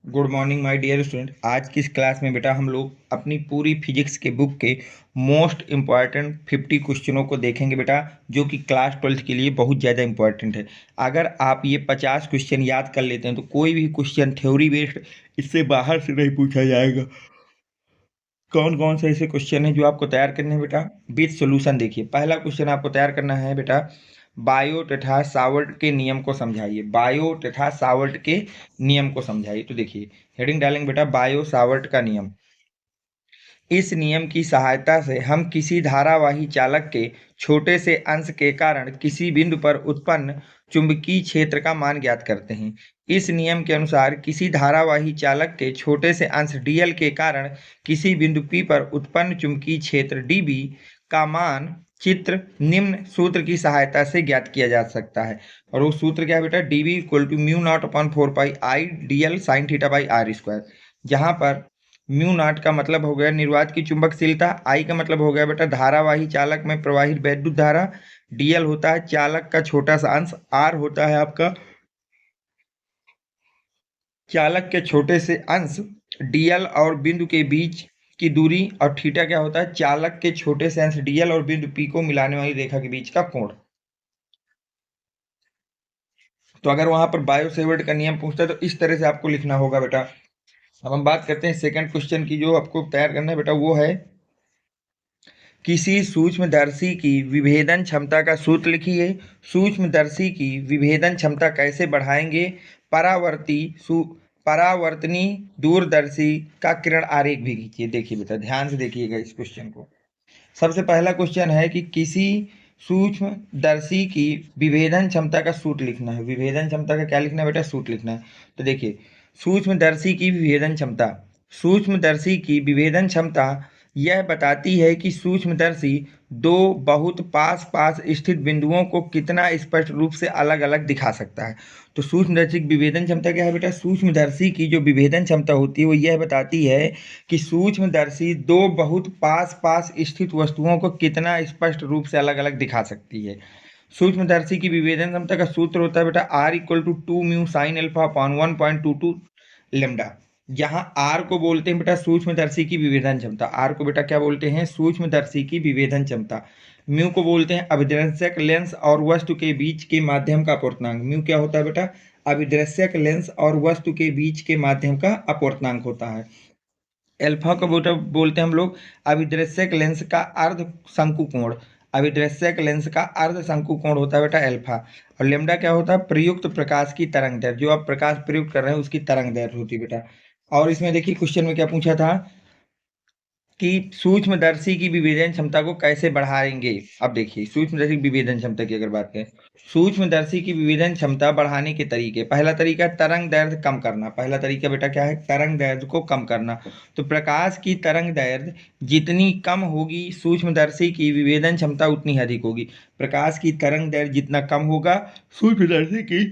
Good morning my dear student. आज की इस क्लास में बेटा हम लोग अपनी पूरी फिजिक्स के बुक के मोस्ट इम्पॉर्टेंट 50 क्वेश्चनों को देखेंगे बेटा, जो कि क्लास 12th के लिए बहुत ज़्यादा इंपॉर्टेंट है। अगर आप ये 50 क्वेश्चन याद कर लेते हैं तो कोई भी क्वेश्चन थ्योरी बेस्ड इससे बाहर से नहीं पूछा जाएगा। कौन कौन से ऐसे क्वेश्चन हैं जो आपको तैयार करने हैं बेटा विद सॉल्यूशन? देखिए, पहला क्वेश्चन आपको तैयार करना है बेटा, बायो तथा सावर्ट के नियम को समझाइए। बायो तथा सावर्ट के नियम को समझाइए। तो देखिए, हेडिंग डालेंगे बेटा बायो सावर्ट का नियम। इस नियम की सहायता से हम किसी धारावाही चालक के छोटे से अंश के कारण किसी बिंदु पर उत्पन्न चुंबकीय क्षेत्र का मान ज्ञात करते हैं। इस नियम के अनुसार किसी धारावाही चालक के छोटे से अंश dl के कारण किसी बिंदु P पर उत्पन्न चुंबकीय क्षेत्र dB का मान चित्र निम्न सूत्र की सहायता से ज्ञात किया जा सकता है। और वो सूत्र क्या है बेटा? dB equal to mu naught upon 4 pi I dl sine theta by R square. जहाँ पर म्यू नॉट का मतलब हो गया निर्वात की चुंबकशीलता, आई का मतलब हो गया बेटा धारावाही चालक में प्रवाहित वैद्युत धारा, डीएल होता है चालक का छोटा सा अंश, आर होता है आपका चालक के छोटे से अंश डीएल और बिंदु के बीच की दूरी, और थीटा क्या होता है? चालक के छोटे से अंश डीएल और बिंदु पी को मिलाने वाली रेखा के बीच का कोण। तो अगर वहां पर बायो सेवर्ट का नियम पूछता है तो इस तरह से आपको लिखना होगा बेटा। अब हम बात करते हैं सेकंड क्वेश्चन की, जो आपको तैयार करना है बेटा वो है, किसी सूक्ष्मदर्शी की विभेदन क्षमता का सूत्र लिखिए। सूक्ष्मदर्शी की विभेदन क्षमता कैसे बढ़ाएंगे? परावर्तनी दूरदर्शी का किरण आरेख भी खींचिए। देखिए बेटा, ध्यान से देखिएगा इस क्वेश्चन को। सबसे पहला क्वेश्चन है कि किसी सूक्ष्मदर्शी की विभेदन क्षमता का सूत्र लिखना है। विभेदन क्षमता का क्या लिखना है बेटा? सूत्र लिखना है। तो देखिए, सूक्ष्मदर्शी की विभेदन क्षमता, सूक्ष्मदर्शी की विभेदन क्षमता यह बताती है कि सूक्ष्मदर्शी दो बहुत पास पास स्थित बिंदुओं को कितना स्पष्ट रूप से अलग अलग दिखा सकता है। तो सूक्ष्मदर्शी की विभेदन क्षमता क्या है बेटा? सूक्ष्मदर्शी की जो विभेदन क्षमता होती है वो यह बताती है कि सूक्ष्मदर्शी दो बहुत पास पास स्थित वस्तुओं को कितना स्पष्ट रूप से अलग अलग दिखा सकती है। सूक्ष्मदर्शी की विभेदन क्षमता का सूत्र होता है बेटा R equal to 2 mu sine alpha upon 1.22 lambda. जहां आर को बोलते हैं बेटा सूक्ष्मदर्शी की विभेदन क्षमता, आर को बेटा क्या बोलते हैं? सूक्ष्मदर्शी की विभेदन क्षमता। म्यू को बोलते हैं अभिदर्शक लेंस और वस्तु के बीच के माध्यम का अपवर्तनांक। म्यू क्या होता है बेटा? अभिदर्शक लेंस और वस्तु के बीच के माध्यम का अपवर्तनांक होता है। एल्फा को बेटा बोलते हैं हम लोग अभिदृश्यक लेंस का अर्ध शंकु कोण। अभिदृश्यक लेंस का अर्ध शंकु कोण होता है बेटा एल्फा। और लेमडा क्या होता है? प्रयुक्त प्रकाश की तरंग दैर्ध्य, जो आप प्रकाश प्रयुक्त कर रहे हैं उसकी तरंग दैर्ध्य होती है बेटा। और इसमें देखिए क्वेश्चन में क्या पूछा था कि सूक्ष्मदर्शी की विभेदन क्षमता को कैसे बढ़ाएंगे। अब देखिए, सूक्ष्मदर्शी की विभेदन क्षमता की अगर बात करें, सूक्ष्मदर्शी की विभेदन क्षमता बढ़ाने के तरीके, पहला तरीका तरंग दैर्ध्य कम करना। पहला तरीका बेटा क्या है? तरंग दैर्ध्य को कम करना। तो प्रकाश की तरंग दैर्ध्य जितनी कम होगी सूक्ष्मदर्शी की विभेदन क्षमता उतनी अधिक होगी। प्रकाश की तरंग दैर्ध्य जितना कम होगा सूक्ष्मदर्शी की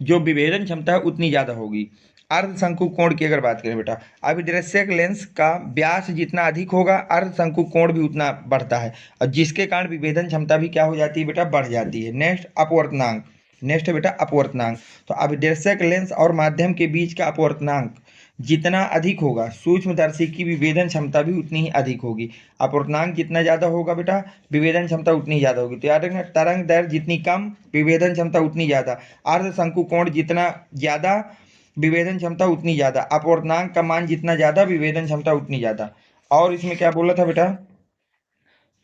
जो विभेदन क्षमता है उतनी ज्यादा होगी। अर्ध शंकु कोण की अगर बात करें बेटा, अभिदृश्यक लेंस का व्यास जितना अधिक होगा अर्ध शंकु कोण भी उतना बढ़ता है, और जिसके कारण विभेदन क्षमता भी क्या हो जाती है बेटा? बढ़ जाती है। नेक्स्ट अपवर्तनांक, नेक्स्ट है बेटा अपवर्तनांक। तो अभिदर्शक लेंस और माध्यम के बीच का अपवर्तनांक जितना अधिक होगा सूक्ष्मदर्शी की विभेदन क्षमता भी उतनी ही अधिक होगी। अपवर्तनांक जितना ज्यादा होगा बेटा विभेदन क्षमता उतनी ज्यादा होगी। तो याद रखना, तरंग दैर्ध्य जितनी कम विभेदन क्षमता उतनी ज्यादा, अर्ध शंकु कोण जितना ज्यादा विभेदन क्षमता उतनी ज्यादा, अपवर्तनांक का मान जितना ज्यादा विभेदन क्षमता उतनी ज्यादा। और इसमें क्या बोला था बेटा?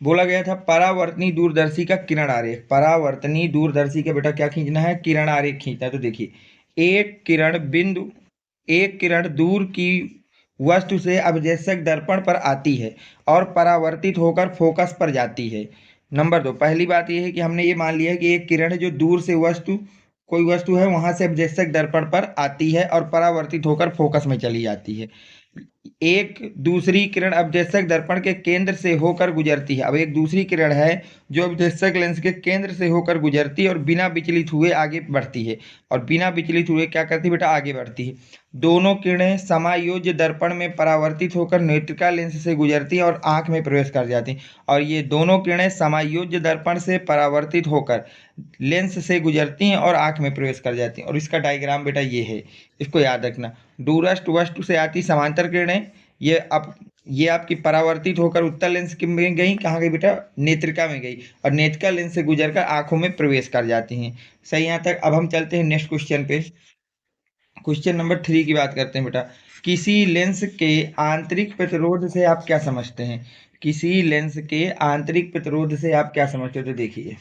बोला गया था परावर्तनी दूरदर्शी का किरण आरेख। परावर्तनी दूरदर्शी का बेटा क्या खींचना है? किरण आरेख खींचना है। तो देखिए, एक किरण दूर की वस्तु से अभिदर्शक दर्पण पर आती है और परावर्तित होकर फोकस पर जाती है। नंबर 2, पहली बात यह है कि हमने ये मान लिया है कि एक किरण है जो दूर से कोई वस्तु है वहां से अभिदर्शक दर्पण पर आती है और परावर्तित होकर फोकस में चली जाती है। एक दूसरी किरण अभिदर्शक दर्पण के केंद्र से होकर गुजरती है। अब एक दूसरी किरण है जो अभिदर्शक लेंस के केंद्र से होकर गुजरती है और बिना विचलित हुए आगे बढ़ती है, और बिना विचलित हुए क्या करती है बेटा, आगे बढ़ती है। दोनों किरणें समायोज्य दर्पण में परावर्तित होकर नेत्रिका लेंस से गुजरती है और आंख में प्रवेश कर जाती हैं। और ये दोनों किरणें समायोज्य दर्पण से परावर्तित होकर लेंस से गुजरती हैं और आंख में प्रवेश कर जाती हैं। और इसका डायग्राम बेटा ये है, इसको याद रखना। दूरस्थ वस्तु से आती समांतर किरणें, ये आपकी परावर्तित होकर उत्तल लेंस में गई, कहाँ गई बेटा, नेत्रिका में गई, और नेत्रिका लेंस से गुजरकर आंखों में प्रवेश कर जाती हैं। सही यहाँ तक। अब हम चलते हैं नेक्स्ट क्वेश्चन पे। क्वेश्चन नंबर 3 की बात करते हैं बेटा। किसी लेंस के आंतरिक प्रतिरोध से आप क्या समझते हैं? किसी लेंस के आंतरिक प्रतिरोध से आप क्या समझते हो? तो देखिए,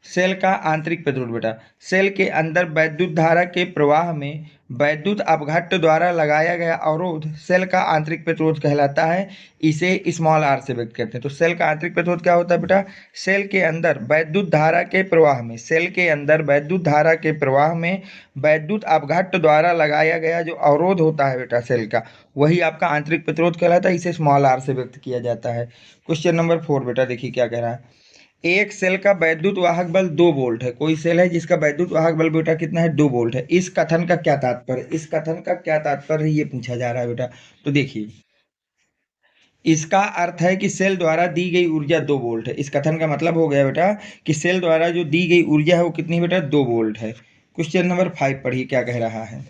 सेल का आंतरिक प्रतिरोध बेटा, सेल के अंदर वैद्युत धारा के प्रवाह में वैद्युत अपघट्ट द्वारा लगाया गया अवरोध सेल का आंतरिक प्रतिरोध कहलाता है। इसे स्मॉल आर से व्यक्त करते हैं। तो सेल का आंतरिक प्रतिरोध क्या होता है बेटा? सेल के अंदर वैद्युत धारा के प्रवाह में, सेल के अंदर वैद्युत धारा के प्रवाह में वैद्युत अपघट्ट द्वारा लगाया गया जो अवरोध होता है बेटा सेल का, वही आपका आंतरिक प्रतिरोध कहलाता है। इसे स्मॉल आर से व्यक्त किया जाता है। क्वेश्चन नंबर 4 बेटा, देखिए क्या कह रहा है। एक सेल का वैद्युत वाहक बल 2 वोल्ट है। कोई सेल है जिसका वैद्युत वाहक बल बेटा कितना है? 2 वोल्ट है। इस कथन का क्या तात्पर्य? इस कथन का क्या तात्पर्य ये पूछा जा रहा है बेटा। तो देखिए, इसका अर्थ है कि सेल द्वारा दी गई ऊर्जा 2 वोल्ट है। इस कथन का मतलब हो गया बेटा कि सेल द्वारा जो दी गई ऊर्जा है वो कितनी बेटा? 2 वोल्ट है। क्वेश्चन नंबर 5 पढ़िए क्या कह रहा है।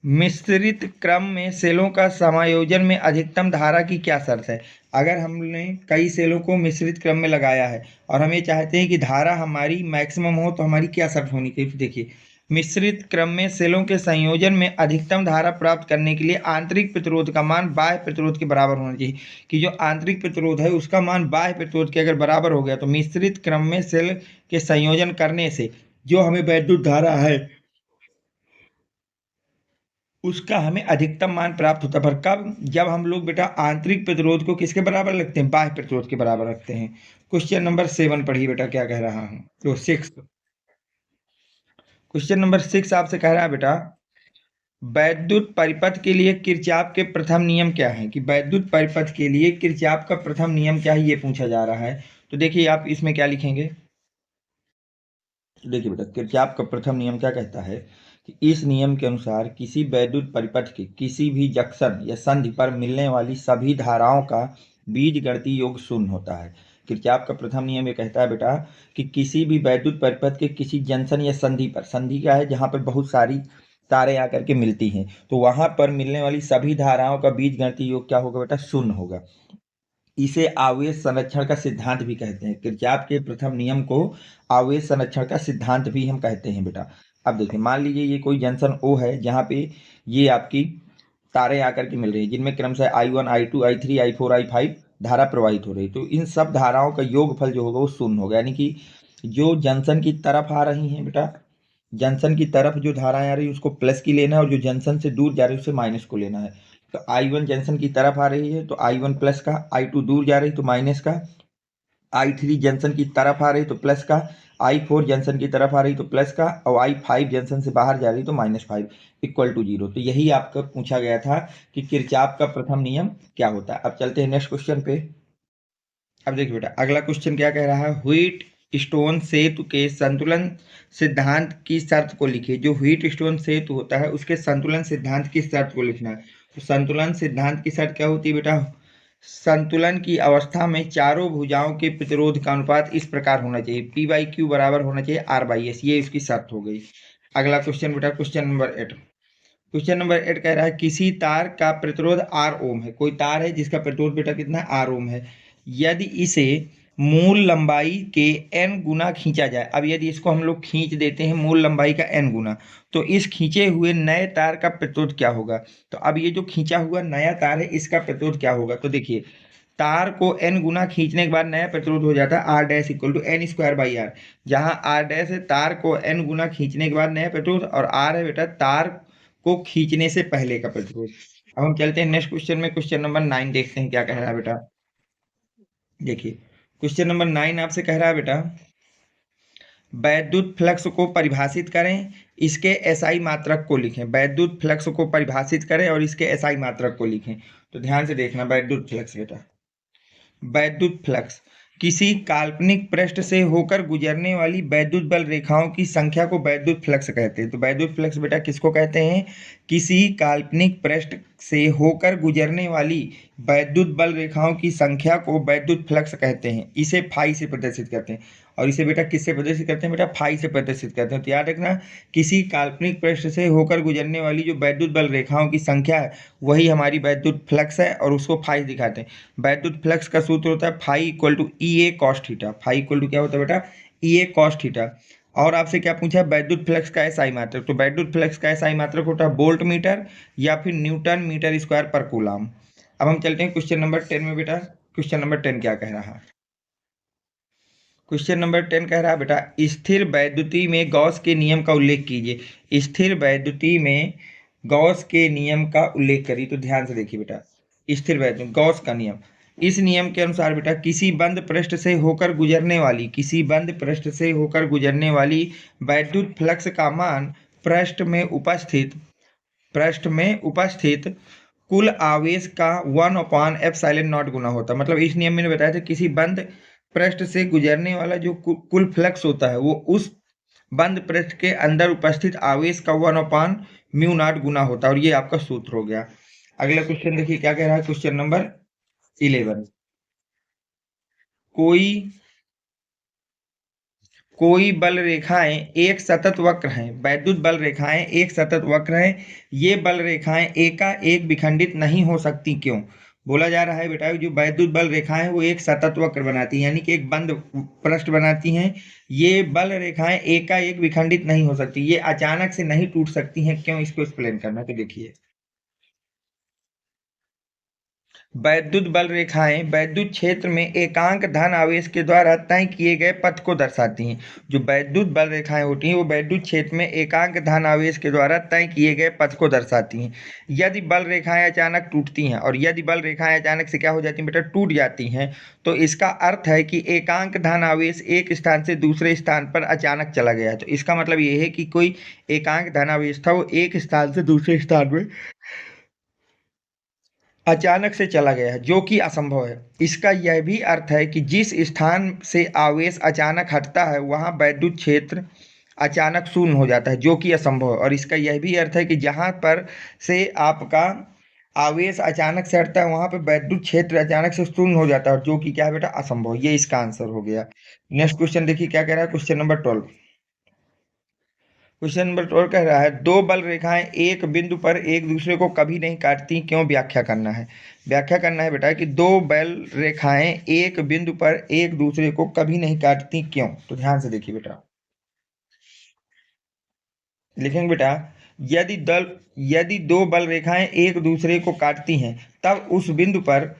मिश्रित क्रम में सेलों का समायोजन में अधिकतम धारा की क्या शर्त है? अगर हमने कई सेलों को मिश्रित क्रम में लगाया है और हम ये चाहते हैं कि धारा हमारी मैक्सिमम हो, तो हमारी क्या शर्त होनी चाहिए? तो देखिए, मिश्रित क्रम में सेलों के संयोजन में अधिकतम धारा प्राप्त करने के लिए आंतरिक प्रतिरोध का मान बाह्य प्रतिरोध के बराबर होना चाहिए। कि जो आंतरिक प्रतिरोध है उसका मान बाह्य प्रतिरोध के अगर बराबर हो गया तो मिश्रित क्रम में सेल के संयोजन करने से जो हमें वैद्युत धारा है उसका हमें अधिकतम मान प्राप्त होता है। पर कब? जब हम लोग बेटा आंतरिक प्रतिरोध को किसके बराबर रखते हैं? बाह्य प्रतिरोध के बराबर रखते हैं। क्वेश्चन नंबर 7 पढ़िए बेटा क्या कह रहा हूँ। तो 6, क्वेश्चन नंबर 6 आपसे कह रहा है बेटा, वैद्युत परिपथ के लिए किरचॉफ के प्रथम नियम क्या है? कि वैद्युत परिपथ के लिए किरचॉफ का प्रथम नियम क्या है ये पूछा जा रहा है। तो देखिए, आप इसमें क्या लिखेंगे। देखिए बेटा, किरचॉफ का प्रथम नियम क्या कहता है कि इस नियम के अनुसार किसी वैद्युत परिपथ के किसी भी जंक्शन या संधि पर मिलने वाली सभी धाराओं का बीजगणितीय योग शून्य होता है। किरचॉफ का प्रथम नियम ये कहता है बेटा कि किसी भी वैद्युत परिपथ के किसी जंक्शन या संधि पर, संधि क्या है? जहाँ पर बहुत सारी तारें आकर के मिलती हैं, तो वहां पर मिलने वाली सभी धाराओं का बीजगणितीय योग क्या होगा बेटा? शून्य होगा। इसे आवेश संरक्षण का सिद्धांत भी कहते हैं। किरचॉफ के प्रथम नियम को आवेश संरक्षण का सिद्धांत भी हम कहते हैं बेटा। अब देखिए, मान लीजिए ये कोई जंक्शन ओ है जहाँ पे ये आपकी तारें आकर के मिल रही है जिनमें क्रमशः I1 I2 I3 I4 I5 धारा प्रवाहित हो रही है। तो इन सब धाराओं का योगफल जो होगा वो शून्य होगा। यानी कि जो जंक्शन की तरफ आ रही हैं बेटा, जंक्शन की तरफ जो धाराएं आ रही है उसको प्लस की लेना है, और जो जंक्शन से दूर जा रही है उसे माइनस को लेना है। तो I1 जंक्शन की तरफ आ रही है तो I1 प्लस का, I2 दूर जा रही तो माइनस का, I3 जंक्शन की तरफ आ रही तो प्लस का, I4 जंक्शन की तरफ आ रही तो प्लस का, और I5 जंक्शन से बाहर जा रही तो -5 इक्वल टू 0। तो यही आपका पूछा गया था कि किरचॉफ का प्रथम नियम क्या होता है। अब चलते हैं नेक्स्ट क्वेश्चन पे। अब देखिए बेटा, अगला क्वेश्चन क्या कह रहा है। व्हीट स्टोन सेतु के संतुलन सिद्धांत की शर्त को लिखिए। जो व्हीट स्टोन सेतु होता है उसके संतुलन सिद्धांत की शर्त को लिखना है। तो संतुलन सिद्धांत की शर्त क्या होती है बेटा? संतुलन की अवस्था में चारों भुजाओं के प्रतिरोध का अनुपात इस प्रकार होना चाहिए, P/Q बराबर होना चाहिए R/S। ये इसकी शर्त हो गई। अगला क्वेश्चन बेटा, क्वेश्चन नंबर 8। क्वेश्चन नंबर 8 कह रहा है किसी तार का प्रतिरोध R ओम है। कोई तार है जिसका प्रतिरोध बेटा कितना है? R ओम है। यदि इसे मूल लंबाई के n गुना खींचा जाए, अब यदि इसको हम लोग खींच देते हैं मूल लंबाई का n गुना, तो इस खींचे हुए नए तार का प्रतिरोध क्या होगा? तो अब ये जो खींचा हुआ नया तार है इसका प्रतिरोध क्या होगा? तो देखिए, तार को n गुना खींचने के बाद नया प्रतिरोध हो जाता है R dash equal to N square by R। जहाँ R डैश है तार को n गुना खींचने के बाद नया प्रतिरोध, और R है बेटा तार को खींचने से पहले का प्रतिरोध। अब हम चलते हैं नेक्स्ट क्वेश्चन में। क्वेश्चन नंबर 9 देखते हैं क्या कह रहा है बेटा। देखिए, क्वेश्चन नंबर 9 आपसे कह रहा है बेटा, वैद्युत फ्लक्स को परिभाषित करें, इसके एसआई मात्रक को लिखें। वैद्युत फ्लक्स को परिभाषित करें और इसके एसआई मात्रक को लिखें। तो ध्यान से देखना, वैद्युत फ्लक्स बेटा, वैद्युत फ्लक्स किसी काल्पनिक पृष्ठ से होकर गुजरने वाली वैद्युत बल रेखाओं की संख्या को वैद्युत फ्लक्स कहते हैं। तो वैद्युत फ्लक्स बेटा किसको कहते हैं? किसी काल्पनिक पृष्ठ से होकर गुजरने वाली वैद्युत बल रेखाओं की संख्या को वैद्युत फ्लक्स कहते हैं। इसे फाई से प्रदर्शित करते हैं। और इसे बेटा किससे प्रदर्शित करते हैं? बेटा फाई से प्रदर्शित करते हैं। तो याद रखना, किसी काल्पनिक पृष्ठ से होकर गुजरने वाली जो वैद्युत बल रेखाओं की संख्या है वही हमारी वैद्युत फ्लक्स है, और उसको फाई दिखाते हैं। वैद्युत फ्लक्स का सूत्र होता है phi equal to E A cos theta. Phi equal to क्या होता है बेटा? E A cos theta. और आपसे क्या पूछा है? वैद्युत फ्लक्स का एसआई मात्रक। तो वैद्युत फ्लक्स का एसआई मात्रक होता है वोल्ट मीटर या फिर न्यूटन मीटर स्क्वायर पर कूलम। अब हम चलते हैं क्वेश्चन नंबर 10 में। बेटा क्वेश्चन नंबर 10 क्या कह रहा है? क्वेश्चन नंबर 10 कह रहा है बेटा, स्थिर वैद्युति में गॉस के नियम का उल्लेख कीजिए। स्थिर वैद्युति में गॉस के नियम का उल्लेख करिए। तो ध्यान से देखिए बेटा, स्थिर वैद्युति गॉस का नियम, इस नियम के अनुसार बेटा किसी बंद पृष्ठ से होकर गुजरने वाली वैद्युत फ्लक्स का मान पृष्ठ में उपस्थित कुल आवेश का 1/ε0 गुना होता है। मतलब इस नियम में बताया था किसी बंद पृष्ठ से गुजरने वाला जो कुल फ्लक्स होता है वो उस बंद पृष्ठ के अंदर उपस्थित आवेश का 1/μ0 गुना होता है। और ये आपका सूत्र हो गया। अगला क्वेश्चन देखिए क्या कह रहा है। क्वेश्चन नंबर 11, कोई बल रेखाएं एक सतत वक्र हैं। वैद्युत बल रेखाएं एक सतत वक्र हैं। ये बल रेखाएं एकाएक विखंडित नहीं हो सकती, क्यों? बोला जा रहा है बेटा जो वैद्युत बल रेखाएं वो एक सतत वक्र बनाती हैं, यानी कि एक बंद पृष्ठ बनाती हैं। ये बल रेखाएं एकाएक विखंडित नहीं हो सकती, ये अचानक से नहीं टूट सकती हैं, क्यों? इसको एक्सप्लेन करना। तो देखिए, वैद्युत बल रेखाएं वैद्युत क्षेत्र में एकांक धन आवेश के द्वारा तय किए गए पथ को दर्शाती हैं। जो वैद्युत बल रेखाएं होती हैं वो वैद्युत क्षेत्र में एकांक धन आवेश के द्वारा तय किए गए पथ को दर्शाती हैं। यदि बल रेखाएं अचानक टूटती हैं, और यदि बल रेखाएं अचानक से क्या हो जाती हैं बेटा? टूट जाती हैं, तो इसका अर्थ है कि एकांक धन आवेश एक स्थान से दूसरे स्थान पर अचानक चला गया है। तो इसका मतलब ये है कि कोई एकांक धन आवेश था वो एक स्थान से दूसरे स्थान में अचानक से चला गया है, जो कि असंभव है। इसका यह भी अर्थ है कि जिस स्थान से आवेश अचानक हटता है वहां वैद्युत क्षेत्र अचानक शून्य हो जाता है, जो कि असंभव है। और इसका यह भी अर्थ है कि जहां पर से आपका आवेश अचानक से हटता है वहां पर वैद्युत क्षेत्र अचानक से शून्य हो जाता है, जो कि क्या है बेटा? असंभव। ये इसका आंसर हो गया। नेक्स्ट क्वेश्चन देखिए क्या कह रहा है। क्वेश्चन नंबर 12, क्वेश्चन नंबर 12 कह रहा है, दो बल रेखाएं एक बिंदु पर एक दूसरे को कभी नहीं काटती, क्यों? व्याख्या करना है। व्याख्या करना है बेटा कि दो बल रेखाएं एक बिंदु पर एक दूसरे को कभी नहीं काटती, क्यों? तो ध्यान से देखिए बेटा, लिखेंगे बेटा, यदि दो बल रेखाएं एक दूसरे को काटती हैं तब उस बिंदु पर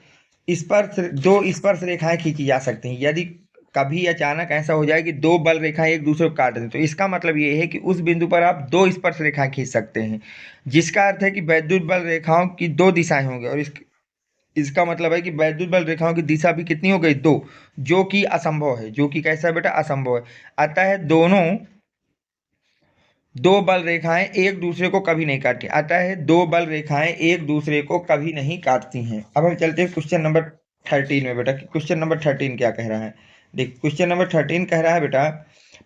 दो स्पर्श रेखाएं खींची जा सकती हैं। यदि कभी अचानक ऐसा हो जाए कि दो बल रेखाएं एक दूसरे को काट दें, तो इसका मतलब ये है कि उस बिंदु पर आप दो स्पर्श रेखाएं खींच सकते हैं, जिसका अर्थ है कि वैद्युत बल रेखाओं की दो दिशाएं होंगी। और इसका मतलब है कि वैद्युत बल रेखाओं की दिशा भी कितनी हो गई? दो, जो कि असंभव है। जो कि कैसा है बेटा? असंभव है। अतः दो बल रेखाएं एक दूसरे को कभी नहीं काटती। दो बल रेखाएं एक दूसरे को कभी नहीं काटती हैं। अब हम चलते हैं क्वेश्चन नंबर 13 में। बेटा क्वेश्चन नंबर 13 क्या कह रहा है? देख, क्वेश्चन नंबर 13 कह रहा है बेटा,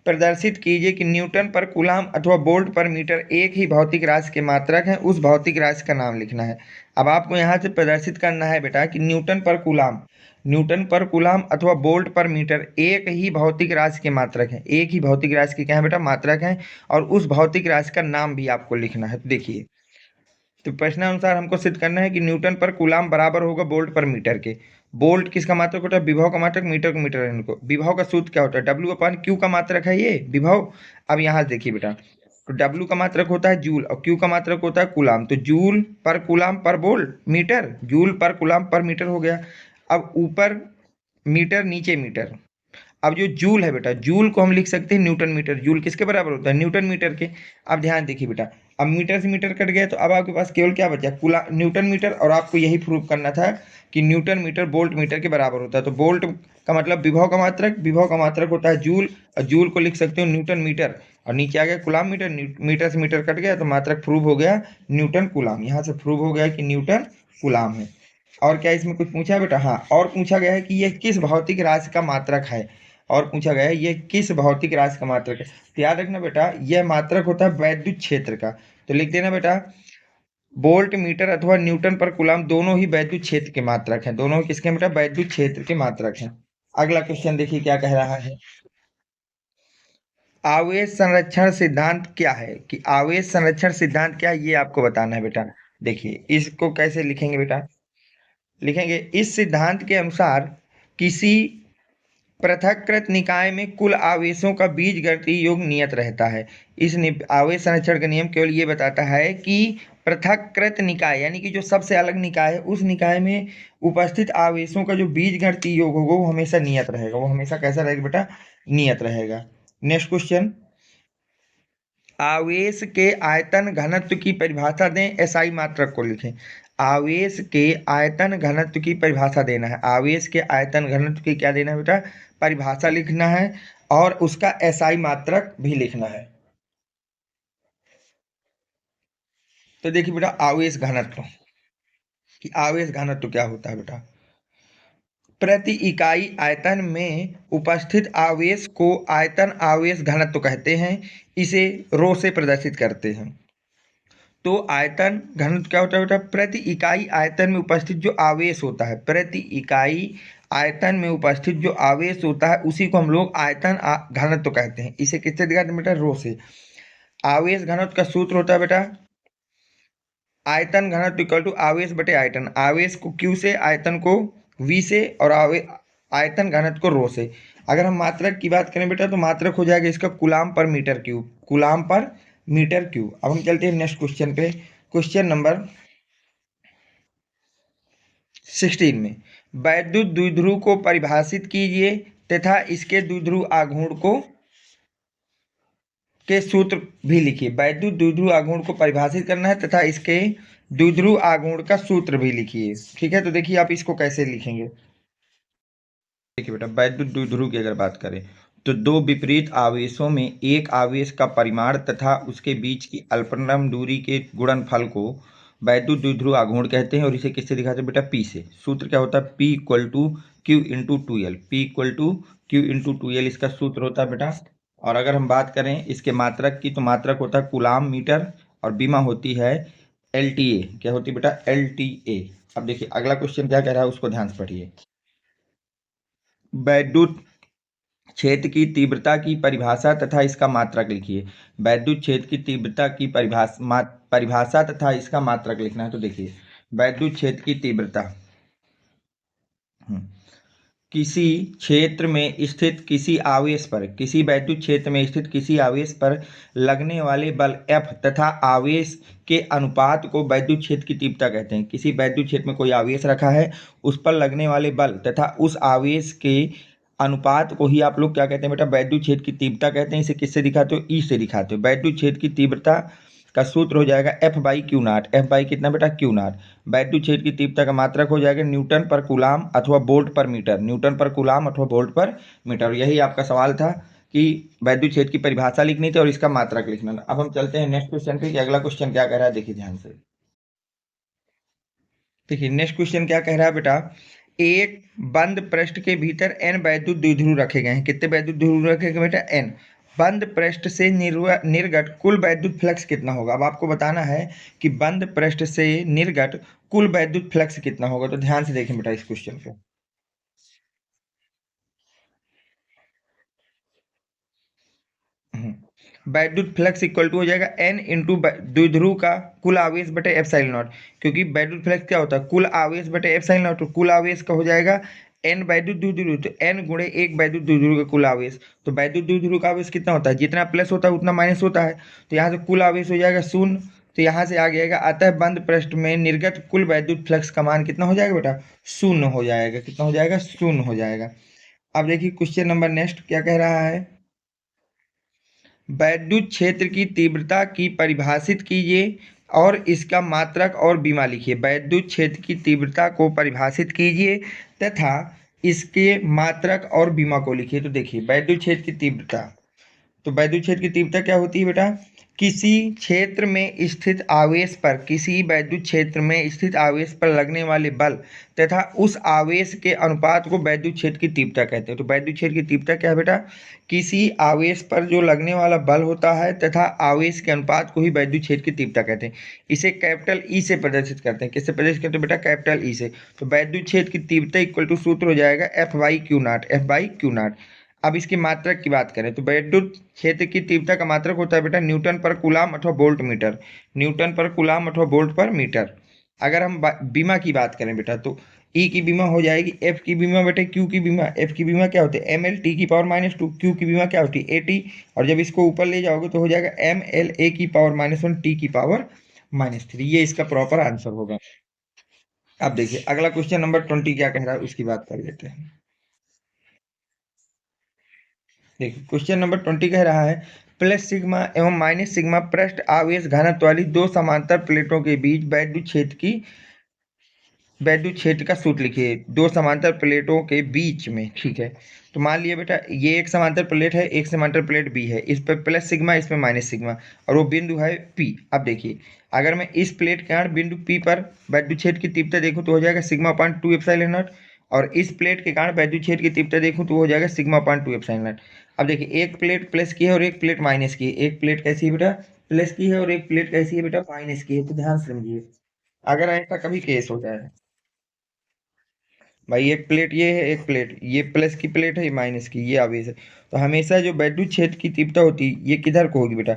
प्रदर्शित कीजिए कि न्यूटन पर कूलम अथवा वोल्ट पर मीटर एक ही भौतिक राशि के मात्रक है। उस भौतिक राशि का नाम लिखना है। अब आपको यहाँ से प्रदर्शित करना है बेटा कि न्यूटन पर कूलम अथवा वोल्ट पर मीटर एक ही भौतिक राशि के मात्रक है। एक ही भौतिक राशि के क्या है बेटा? मात्रक है। और उस भौतिक राशि का नाम भी आपको लिखना है। तो देखिए, तो प्रश्नानुसार हमको सिद्ध करना है कि न्यूटन पर कूलम बराबर होगा वोल्ट पर मीटर के। वोल्ट किसका मात्रक होता है? विभव का मात्रक। मीटर को मीटर इनको विभव का सूत्र क्या होता है? W/Q का मात्रक है ये विभव। अब यहाँ देखिए बेटा, तो W का मात्रक होता है जूल और Q का मात्रक होता है कूलम। तो joule per coulomb per volt metre, joule per coulomb per metre हो गया। अब ऊपर मीटर नीचे मीटर। अब जो जूल है बेटा, जूल को हम लिख सकते हैं न्यूटन मीटर। जूल किसके बराबर होता है? न्यूटन मीटर के। अब ध्यान देखिए बेटा, अब मीटर से मीटर कट गया तो अब आपके पास केवल क्या बचा? Newton metre. और आपको यही प्रूव करना था कि न्यूटन मीटर वोल्ट मीटर के बराबर होता है। तो वोल्ट का मतलब विभव का मात्रक, विभव का मात्रक होता है जूल, और जूल को लिख सकते हो न्यूटन मीटर। और नीचे आ गया कूलम मीटर, मीटर से मीटर कट गया तो मात्रक प्रूव हो गया न्यूटन कूलम। यहाँ से प्रूव हो गया कि न्यूटन कूलम है। और क्या इसमें कुछ पूछा है बेटा? हाँ, और पूछा गया है कि यह किस भौतिक राशि का मात्रक है। और पूछा गया है यह किस भौतिक राशि का मात्रक है। तो याद रखना बेटा, यह मात्रक होता है वैद्युत क्षेत्र का। तो लिख देना बेटा, वोल्ट मीटर अथवा न्यूटन पर कूलम दोनों ही वैद्युत क्षेत्र के मात्रक हैं। दोनों किसके बेटा? वैद्युत क्षेत्र के मात्रक हैं। अगला क्वेश्चन देखिए क्या कह रहा है। आवेश संरक्षण सिद्धांत क्या है? कि आवेश संरक्षण सिद्धांत क्या है ये आपको बताना है बेटा। देखिए इसको कैसे लिखेंगे बेटा? लिखेंगे, इस सिद्धांत के अनुसार किसी पृथक्कृत निकाय में कुल आवेशों का बीजगणितीय योग नियत रहता है। आवेश संरक्षण का नियम केवल ये बताता है कि पृथक्कृत निकाय यानी कि जो सबसे अलग निकाय है, उस निकाय में उपस्थित आवेशों का जो बीजगणितीय योग होगा वो हमेशा नियत रहेगा। वो हमेशा कैसा रहेगा बेटा? नियत रहेगा। नेक्स्ट क्वेश्चन, आवेश के आयतन घनत्व की परिभाषा दें, एसआई मात्रक को लिखें। आवेश के आयतन घनत्व की परिभाषा देना है। आवेश के आयतन घनत्व की क्या देना है बेटा? परिभाषा लिखना है और उसका एसआई मात्रक भी लिखना है। तो देखिए बेटा, आवेश घनत्व, कि आवेश घनत्व क्या होता है बेटा? प्रति इकाई आयतन में उपस्थित आवेश को आयतन आवेश घनत्व कहते हैं। इसे रो से प्रदर्शित करते हैं। तो आयतन घनत्व क्या होता है बेटा? प्रति इकाई आयतन में उपस्थित जो आवेश होता है, प्रति इकाई आयतन में उपस्थित जो आवेश होता है उसी को हम लोग आयतन घनत्व कहते हैं। इसे किससे दिखाते हैं बेटा? रो से। आवेश घनत्व का सूत्र होता है बेटा, आयतन घनत्व इक्वल टू आवेश बटे आयतन। आवेश को क्यू से, आयतन को वी से, और आयतन घनत्व को रो से। अगर हम मात्रक की बात करें बेटा तो मात्रक हो जाएगा इसका कूलाम पर मीटर क्यूब। कूलाम पर मीटर क्यूब। अब हम चलते हैं नेक्स्ट क्वेश्चन पे। क्वेश्चन नंबर 16 में, वैद्युत द्विध्रुव को परिभाषित कीजिए तथा इसके द्विध्रुव आघूर्ण को के सूत्र भी लिखिए। वैद्युत द्विध्रुव आघूर्ण को परिभाषित करना है तथा इसके द्विध्रुव आघूर्ण का सूत्र भी लिखिए। ठीक है, तो देखिए आप इसको कैसे लिखेंगे। देखिए बेटा, वैद्युत द्विध्रुव की अगर बात करें तो दो विपरीत आवेशों में एक आवेश का परिमाण तथा उसके बीच की अल्पतम दूरी के गुणनफल को वैद्युत द्विध्रुव आघूर्ण कहते हैं। और इसे किससे दिखाते हैं बेटा? पी से। सूत्र क्या होता है? P equal to Q into two L. P equal to Q into two L इसका सूत्र होता है बेटा। और अगर हम बात करें इसके मात्रक की तो मात्रक होता है कूलाम मीटर और बीमा होती है LTA। क्या होती है बेटा? LTA। अब देखिए अगला क्वेश्चन क्या कह रहा है उसको ध्यान से पढ़िए। वैद्युत क्षेत्र की तीव्रता की परिभाषा तथा इसका मात्रक लिखिए। वैद्युत क्षेत्र की तीव्रता की परिभाषा तथा इसका मात्रक लिखना है। तो देखिए, वैद्युत क्षेत्र की तीव्रता किसी क्षेत्र में स्थित किसी आवेश पर, किसी वैद्युत क्षेत्र में स्थित किसी आवेश पर लगने वाले बल F तथा आवेश के अनुपात को वैद्युत क्षेत्र की तीव्रता कहते हैं। किसी वैद्युत क्षेत्र में कोई आवेश रखा है, उस पर लगने वाले बल तथा उस आवेश के अनुपात को ही आप लोग क्या कहते हैं बेटा? वैद्युत क्षेत्र की तीव्रता कहते हैं। इसे किससे दिखाते हो? ई से दिखाते हो। वैद्युत क्षेत्र की तीव्रता का सूत्र हो जाएगा F by Q naught. F by कितना बेटा? Q naught. वैद्युत क्षेत्र की तीव्रता का मात्रक हो जाएगा न्यूटन पर कूलाम अथवा वोल्ट पर मीटर। न्यूटन पर कूलाम अथवा वोल्ट पर मीटर। यही आपका सवाल था कि वैद्युत क्षेत्र की परिभाषा लिखनी थी और इसका मात्रक लिखना था। अब हम चलते हैं नेक्स्ट क्वेश्चन पे कि अगला क्वेश्चन क्या कह रहा है, देखिए ध्यान से। देखिए नेक्स्ट क्वेश्चन क्या कह रहा है बेटा? एक बंद पृष्ठ के भीतर n वैद्युत द्विध्रुव रखे गए हैं। कितने वैद्युत द्विध्रुव रखे गए बेटा? n। बंद पृष्ठ से निर्गत कुल वैद्युत फ्लक्स कितना होगा? अब आपको बताना है कि बंद पृष्ठ से निर्गत कुल वैद्युत फ्लक्स कितना होगा। तो ध्यान से देखें बेटा इस क्वेश्चन को। वैद्युत फ्लक्स इक्वल टू हो जाएगा n इंटू द्विध्रुव का कुल आवेश बटे एप्सिलॉन नॉट। क्योंकि वैद्युत फ्लक्स क्या होता है? कुल आवेश बटे एप्सिलॉन नॉट। तो कुल आवेश का हो जाएगा n वैद्युत द्विध्रुव, तो n गुणे एक वैद्युत द्विध्रुव का कुल आवेश। तो वैद्युत द्विध्रुव का आवेश कितना होता है? जितना प्लस होता है उतना माइनस होता है। तो यहाँ से कुल आवेश हो जाएगा शून्य। तो यहाँ से आ जाएगा, अतः बंद पृष्ठ में निर्गत कुल वैद्युत फ्लक्स का मान कितना हो जाएगा बेटा? शून्य हो जाएगा। कितना हो जाएगा? शून्य हो जाएगा। अब देखिए क्वेश्चन नंबर नेक्स्ट क्या कह रहा है? वैद्युत क्षेत्र की तीव्रता की परिभाषित कीजिए और इसका मात्रक और बीमा लिखिए। वैद्युत क्षेत्र की तीव्रता को परिभाषित कीजिए तथा इसके मात्रक और बीमा को लिखिए। तो देखिए वैद्युत क्षेत्र की तीव्रता, तो वैद्युत क्षेत्र की तीव्रता क्या होती है बेटा? किसी क्षेत्र में स्थित आवेश पर, किसी वैद्युत क्षेत्र में स्थित आवेश पर लगने वाले बल तथा उस आवेश के अनुपात को वैद्युत क्षेत्र की तीव्रता कहते हैं। तो वैद्युत क्षेत्र की तीव्रता क्या है बेटा? किसी आवेश पर जो लगने वाला बल होता है तथा आवेश के अनुपात को ही वैद्युत क्षेत्र की तीव्रता कहते हैं। इसे कैपिटल ई से प्रदर्शित करते हैं। किससे प्रदर्शित करते हैं बेटा? कैपिटल ई से। तो वैद्युत क्षेत्र की तीव्रता इक्वल टू सूत्र हो जाएगा F by Q not, F by Q not. अब इसकी मात्रक की बात करें तो वैद्युत क्षेत्र की तीव्रता का मात्रक होता है बेटा न्यूटन पर कूलाम अथवा वोल्ट मीटर, न्यूटन पर कूलाम अथवा वोल्ट पर मीटर। अगर हम बीमा की बात करें बेटा तो ई की बीमा हो जाएगी एफ की बीमा बेटे क्यू की बीमा, एफ की बीमा क्या होती है? एम एल टी की पावर -2, क्यू की बीमा क्या होती है? ए टी, और जब इसको ऊपर ले जाओगे तो हो जाएगा एम एल ए की पावर -1 टी की पावर -3। ये इसका प्रॉपर आंसर होगा। अब देखिए अगला क्वेश्चन नंबर 20 क्या कह रहा है उसकी बात कर लेते हैं। देखिए क्वेश्चन नंबर 20 कह रहा है प्लस सिग्मा एवं माइनस सिग्मा पृष्ठ आवेश घनत्व वाली दो समांतर प्लेटों के बीच वैद्युत क्षेत्र का सूत्र लिखिए। दो समांतर प्लेटों के बीच में, ठीक है। तो मान लिया बेटा ये एक समांतर प्लेट है, एक समांतर प्लेट बी है, इस पर प्लस सिग्मा, इसमें माइनस सिग्मा, और वो बिंदु है पी। अब देखिए अगर मैं इस प्लेट के कारण बिंदु पी पर वैद्युत क्षेत्र की तीव्रता देखूं तो हो जाएगा सिग्मा अपॉन 2 एप्सिलॉन नॉट, और इस प्लेट के कारण वैद्युत क्षेत्र की तीव्रता देखूं तो हो जाएगा सिग्मा अपॉन 2 एप्सिलॉन नॉट। अब देखिए एक प्लेट प्लस की है और एक प्लेट माइनस की है। एक प्लेट कैसी है बेटा? प्लस की है, और एक प्लेट कैसी है बेटा? माइनस की है। तो ध्यान से समझिए अगर ऐसा कभी केस हो जाए, भाई एक प्लेट ये है, एक प्लेट ये प्लस की प्लेट है, ये माइनस की, ये आवेश है, तो हमेशा जो वैद्युत क्षेत्र की तीव्रता होती है ये किधर को होगी बेटा?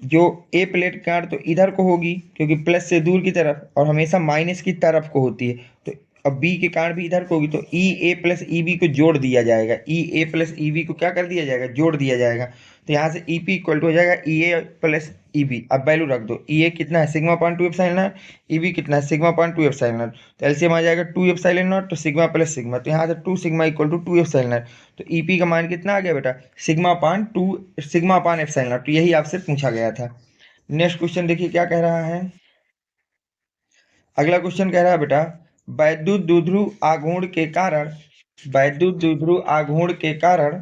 जो ए प्लेट का अर्थ तो इधर को होगी क्योंकि प्लस से दूर की तरफ, और हमेशा माइनस की तरफ को होती है। तो अब बी के कारण भी इधर को होगी, तो ई ए प्लस ई बी को जोड़ दिया जाएगा। E A plus E B को क्या कर दिया जाएगा? जोड़ दिया जाएगा। तो यहाँ से ई पी इक्वल टू हो जाएगा E A plus E B. अब वैल्यू रख दो, ई ए कितना है? Sigma point 2 epsilon naught, E B कितना है? Sigma point 2 epsilon naught. तो एलसीएम आ जाएगा 2 एप्सिलॉन नॉट, तो सिग्मा प्लस सिग्मा, तो यहाँ से 2 sigma equal to 2 epsilon naught. तो ई पी का मान कितना आ गया बेटा? Sigma upon 2, sigma upon epsilon naught. तो यही आपसे पूछा गया था। नेक्स्ट क्वेश्चन देखिए क्या कह रहा है। अगला क्वेश्चन कह रहा है बेटा वैद्युत द्विध्रुव आघूर्ण के कारण, वैद्युत द्विध्रुव आघूर्ण के कारण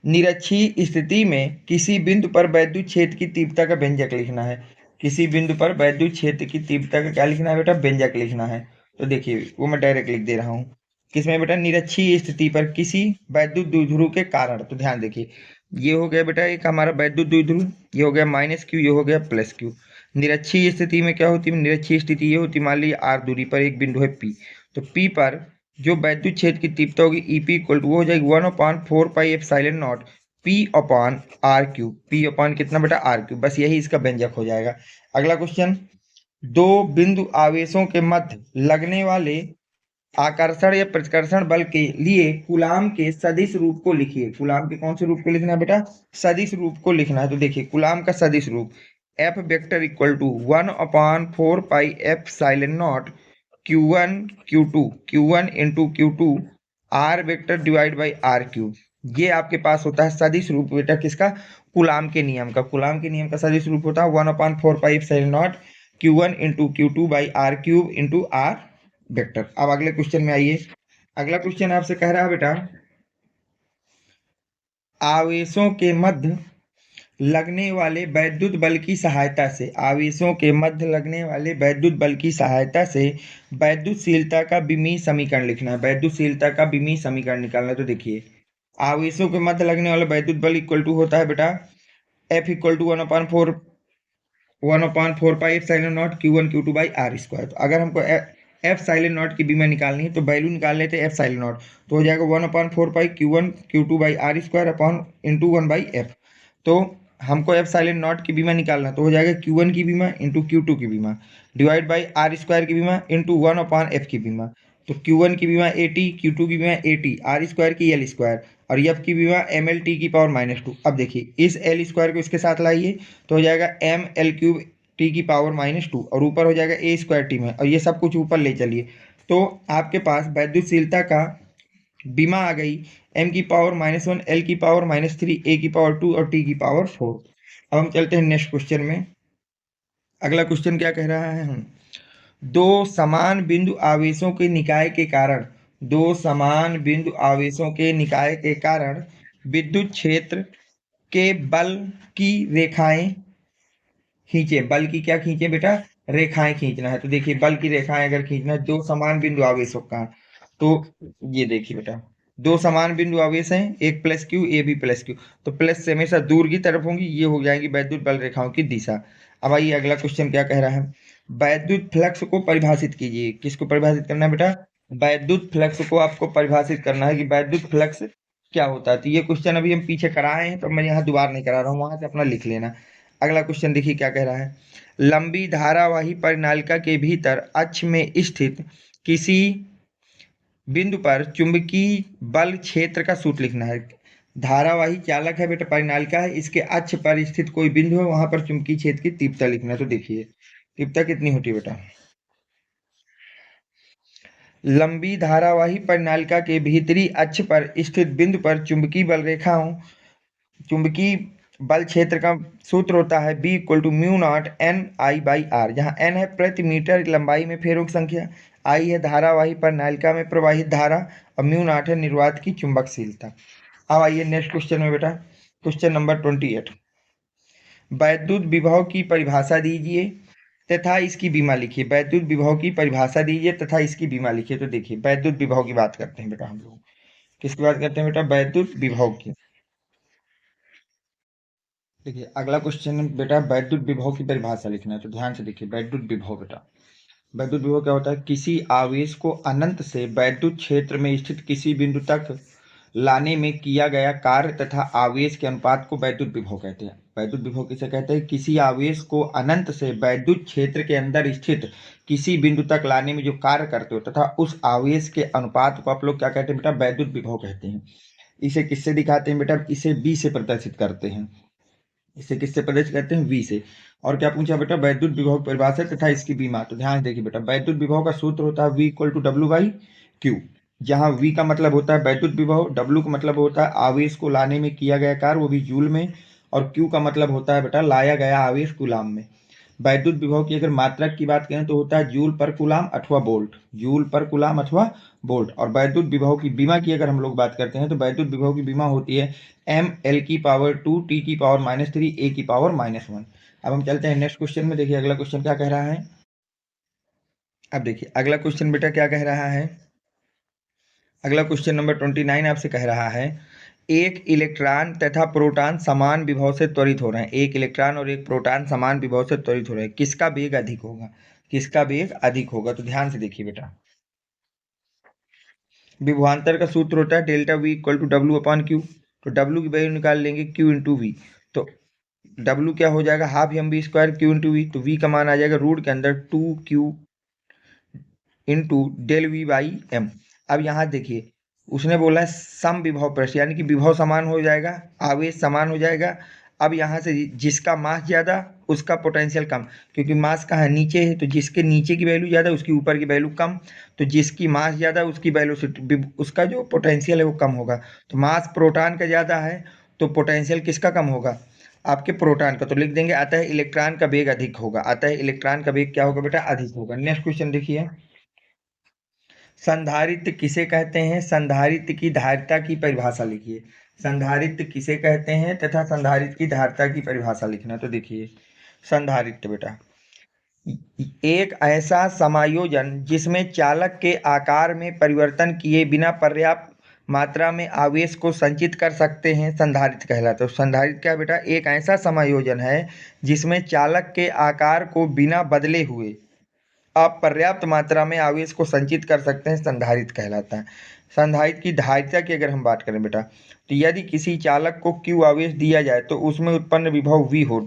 निरक्षीय स्थिति में किसी बिंदु पर वैद्युत क्षेत्र की तीव्रता का व्यंजक लिखना है। किसी बिंदु पर वैद्युत क्षेत्र की तीव्रता का क्या लिखना है बेटा? व्यंजक लिखना है। तो देखिए वो मैं डायरेक्ट लिख दे रहा हूँ। किसमें बेटा? निरक्षीय स्थिति पर किसी वैद्युत द्विध्रुव के कारण। तो ध्यान देखिए ये हो गया बेटा एक हमारा वैद्युत द्विध्रुव, ये हो गया माइनस क्यू, ये हो गया प्लस क्यू। निरक्षीय स्थिति में क्या होती है? निरक्षीय स्थिति ये होती है, मान लीजिए आर दूरी पर एक बिंदु है पी, तो पी पर जो वैद्युत क्षेत्र की तीव्रता होगी ईपी इक्वल टू वो हो जाएगी 1/4 pi epsilon naught P upon R cube. P upon कितना बेटा? R cube. बस यही इसका व्यंजक हो जाएगा। अगला क्वेश्चन, दो बिंदु आवेशों के मध्य लगने वाले आकर्षण या प्रतिकर्षण बल के लिए कूलाम के सदिश रूप को लिखिए। कूलाम के कौन से रूप को लिखना है बेटा? सदिश रूप को लिखना है। तो देखिए कूलाम का सदिश रूप F vector equal to 1/4 pi epsilon naught Q one into Q two R vector divide by R cube. ये आपके पास होता है सदिश रूप बेटा किसका? कूलाम के नियम का। कूलाम के नियम का सदिश रूप होता है 1/4 pi epsilon naught Q1 into Q2 by R cube into R vector. अब अगले क्वेश्चन में आइए। अगला क्वेश्चन आपसे कह रहा है बेटा आवेशों के मध्य लगने वाले वैद्युत बल की सहायता से, आवेशों के मध्य लगने वाले वैद्युत बल की सहायता से वैद्युतशीलता का विमीय समीकरण लिखना है। वैद्युतशीलता का विमीय समीकरण निकालना है। तो देखिए आवेशों के मध्य लगने वाला वैद्युत बल इक्वल टू होता है बेटा F equal to 1/4 pi epsilon naught Q1 Q2 by R square. तो अगर हमको एफ साइलेंट नॉट की बीमा निकालनी है तो वैल्यू निकाल लेते हैं एफ साइलेंट नॉट, तो हो जाएगा 1/4 pi Q1 Q2 by R square upon into 1/f। तो हमको एफ साइलेंट नॉट की बीमा निकालना तो हो जाएगा Q1 की बीमा इंटू Q2 की बीमा डिवाइड बाई आर स्क्वायर की बीमा इंटू 1/f की बीमा। तो Q1 की बीमा 80, Q2 की बीमा 80, आर स्क्वायर की एल स्क्वायर, और एफ की बीमा एम एल टी की पावर -2। अब देखिए इस एल स्क्वायर को इसके साथ लाइए तो हो जाएगा एम एल क्यूब टी की पावर -2, और ऊपर हो जाएगा ए स्क्वायर टी में, और ये सब कुछ ऊपर ले चलिए। तो आपके पास वैद्युतशीलता का बीमा आ गई m की पावर -1, l की पावर -3, a की पावर 2 और t की पावर 4। अब हम चलते हैं नेक्स्ट क्वेश्चन में। अगला क्वेश्चन क्या कह रहा है हम दो समान बिंदु आवेशों के निकाय के कारण, दो समान बिंदु आवेशों के निकाय के कारण विद्युत क्षेत्र के बल की रेखाएं खींचे, बल की क्या खींचे बेटा, रेखाएं खींचना है। तो देखिए बल की रेखाएं अगर खींचना है, दो समान बिंदु आवेशों का, तो ये देखिए बेटा दो समान बिंदु आवेश हैं, एक plus Q A B plus Q, तो प्लस से हमेशा दूर की तरफ होंगी, ये हो जाएंगी वैद्युत बल रेखाओं की दिशा। अब आइए अगला क्वेश्चन क्या कह रहा है, वैद्युत फ्लक्स को परिभाषित कीजिए। किसको परिभाषित करना है बेटा, वैद्युत फ्लक्स को आपको परिभाषित करना है कि वैद्युत फ्लक्स क्या होता है। तो ये क्वेश्चन अभी हम पीछे कराए हैं, तो मैं यहाँ दोबारा नहीं करा रहा हूँ, वहां से अपना लिख लेना। अगला क्वेश्चन देखिए क्या कह रहा है, लंबी धारावाही परिनालिका के भीतर अक्ष में स्थित किसी बिंदु पर चुंबकीय बल क्षेत्र का सूत्र लिखना है। धारावाही चालक है बेटा, परिनालिका है, इसके अक्ष पर स्थित कोई बिंदु है, वहां पर चुंबकीय क्षेत्र की तीव्रता लिखना है। तो देखिए तीव्रता कितनी होती है बेटा, लंबी धारावाही परिनालिका के भीतरी अक्ष पर स्थित बिंदु पर चुंबकीय बल रेखाओं चुंबकीय बल क्षेत्र का सूत्र होता है B equal to mu naught N I by R, जहाँ एन है प्रति मीटर लंबाई में फेरों की संख्या, आई है धारावाही परिनालिका में प्रवाहित धारा, और म्यू नॉट है निर्वात की चुंबकशीलता। अब आइए नेक्स्ट क्वेश्चन में बेटा, क्वेश्चन नंबर 28, वैद्युत विभव की परिभाषा दीजिए तथा इसकी बीमा लिखिए। वैद्युत विभव की परिभाषा दीजिए तथा इसकी बीमा लिखिए। तो देखिए वैद्युत विभव की बात करते हैं बेटा हम लोग, किसकी बात करते हैं बेटा, वैद्युत विभव की। देखिए अगला क्वेश्चन बेटा, वैद्युत विभव की परिभाषा लिखना है। तो ध्यान से देखिए वैद्युत विभव बेटा, वैद्युत विभव क्या होता है, किसी आवेश को अनंत से वैद्युत क्षेत्र में स्थित किसी बिंदु तक लाने में किया गया कार्य तथा आवेश के अनुपात को वैद्युत विभव कहते हैं। वैद्युत विभव किसे कहते हैं, किसी आवेश को अनंत से वैद्युत क्षेत्र के अंदर स्थित किसी बिंदु तक लाने में जो कार्य करते हो तथा उस आवेश के अनुपात को आप लोग क्या कहते हैं बेटा, वैद्युत विभव कहते हैं। इसे किससे दिखाते हैं बेटा, इसे बी से प्रदर्शित करते हैं। इसे किससे प्रदर्शित करते हैं, वी से। और क्या पूछा बेटा, वैद्युत विभव की परिभाषा तथा इसकी बीमा। तो ध्यान देखिए बेटा, वैद्युत विभव का सूत्र होता है V equal to W by Q, जहाँ V का मतलब होता है वैद्युत विभव, W का मतलब होता है आवेश को लाने में किया गया कार्य, वो भी जूल में, और Q का मतलब होता है बेटा लाया गया आवेश कूलाम में। वैद्युत विभव की अगर मात्रक की बात करें तो होता है जूल पर कूलाम अथवा वोल्ट, जूल पर कूलाम अथवा वोल्ट। और वैद्युत विभव की बीमा की अगर हम लोग बात करते हैं तो वैद्युत विभव की बीमा होती है एम एल की पावर 2 टी की पावर -3 ए की पावर -1। अब हम चलते हैं नेक्स्ट क्वेश्चन में। देखिए अगला क्वेश्चन क्या कह रहा है, अब देखिए अगला क्वेश्चन बेटा क्या कह रहा है, अगला क्वेश्चन नंबर 29 आपसे कह रहा है, एक इलेक्ट्रॉन तथा प्रोटॉन समान विभव से त्वरित हो रहे हैं। एक इलेक्ट्रॉन और एक प्रोटॉन समान विभव से त्वरित हो रहे हैं, किसका वेग अधिक होगा, किसका वेग अधिक होगा। तो ध्यान से देखिए बेटा, विभवांतर का सूत्र होता है delta V equal to W upon Q. तो डब्ल्यू की वैल्यू निकाल लेंगे क्यू इंटू वी, तो डब्ल्यू क्या हो जाएगा, half M B square Q into V, तो वी का मान आ जाएगा रूट के अंदर 2q into del V by M. अब यहाँ देखिए उसने बोला है सम विभव पृष्ठ, यानी कि विभव समान हो जाएगा, आवेश समान हो जाएगा। अब यहाँ से जिसका मास ज़्यादा उसका पोटेंशियल कम, क्योंकि मास कहाँ है, नीचे है, तो जिसके नीचे की वैल्यू ज़्यादा उसकी ऊपर की वैल्यू कम, तो जिसकी मास ज़्यादा उसकी वेलोसिटी उसका जो पोटेंशियल है वो कम होगा। तो मास प्रोटॉन का ज़्यादा है तो पोटेंशियल किसका कम होगा, आपके प्रोटॉन का। तो लिख देंगे अतः इलेक्ट्रॉन का वेग अधिक होगा, अतः इलेक्ट्रॉन का वेग क्या होगा बेटा, अधिक होगा। नेक्स्ट क्वेश्चन देखिए, संधारित्र किसे कहते हैं, संधारित्र की धारिता की परिभाषा लिखिए। संधारित्र किसे कहते हैं तथा संधारित्र की धारिता की परिभाषा लिखना। तो देखिए संधारित्र बेटा एक ऐसा समायोजन जिसमें चालक के आकार में परिवर्तन किए बिना पर्याप्त मात्रा में आवेश को संचित कर सकते हैं, संधारित्र कहलाता है। तो संधारित्र क्या बेटा, एक ऐसा समायोजन है जिसमें चालक के आकार को बिना बदले हुए आप पर्याप्त मात्रा में आवेश को संचित कर सकते हैं, संधारित्र कहलाता है। संधारित्र की धारिता की अगर हम बात करें बेटा, तो यदि किसी चालक को Q आवेश दिया जाए तो उसमें उत्पन्न विभव V हो,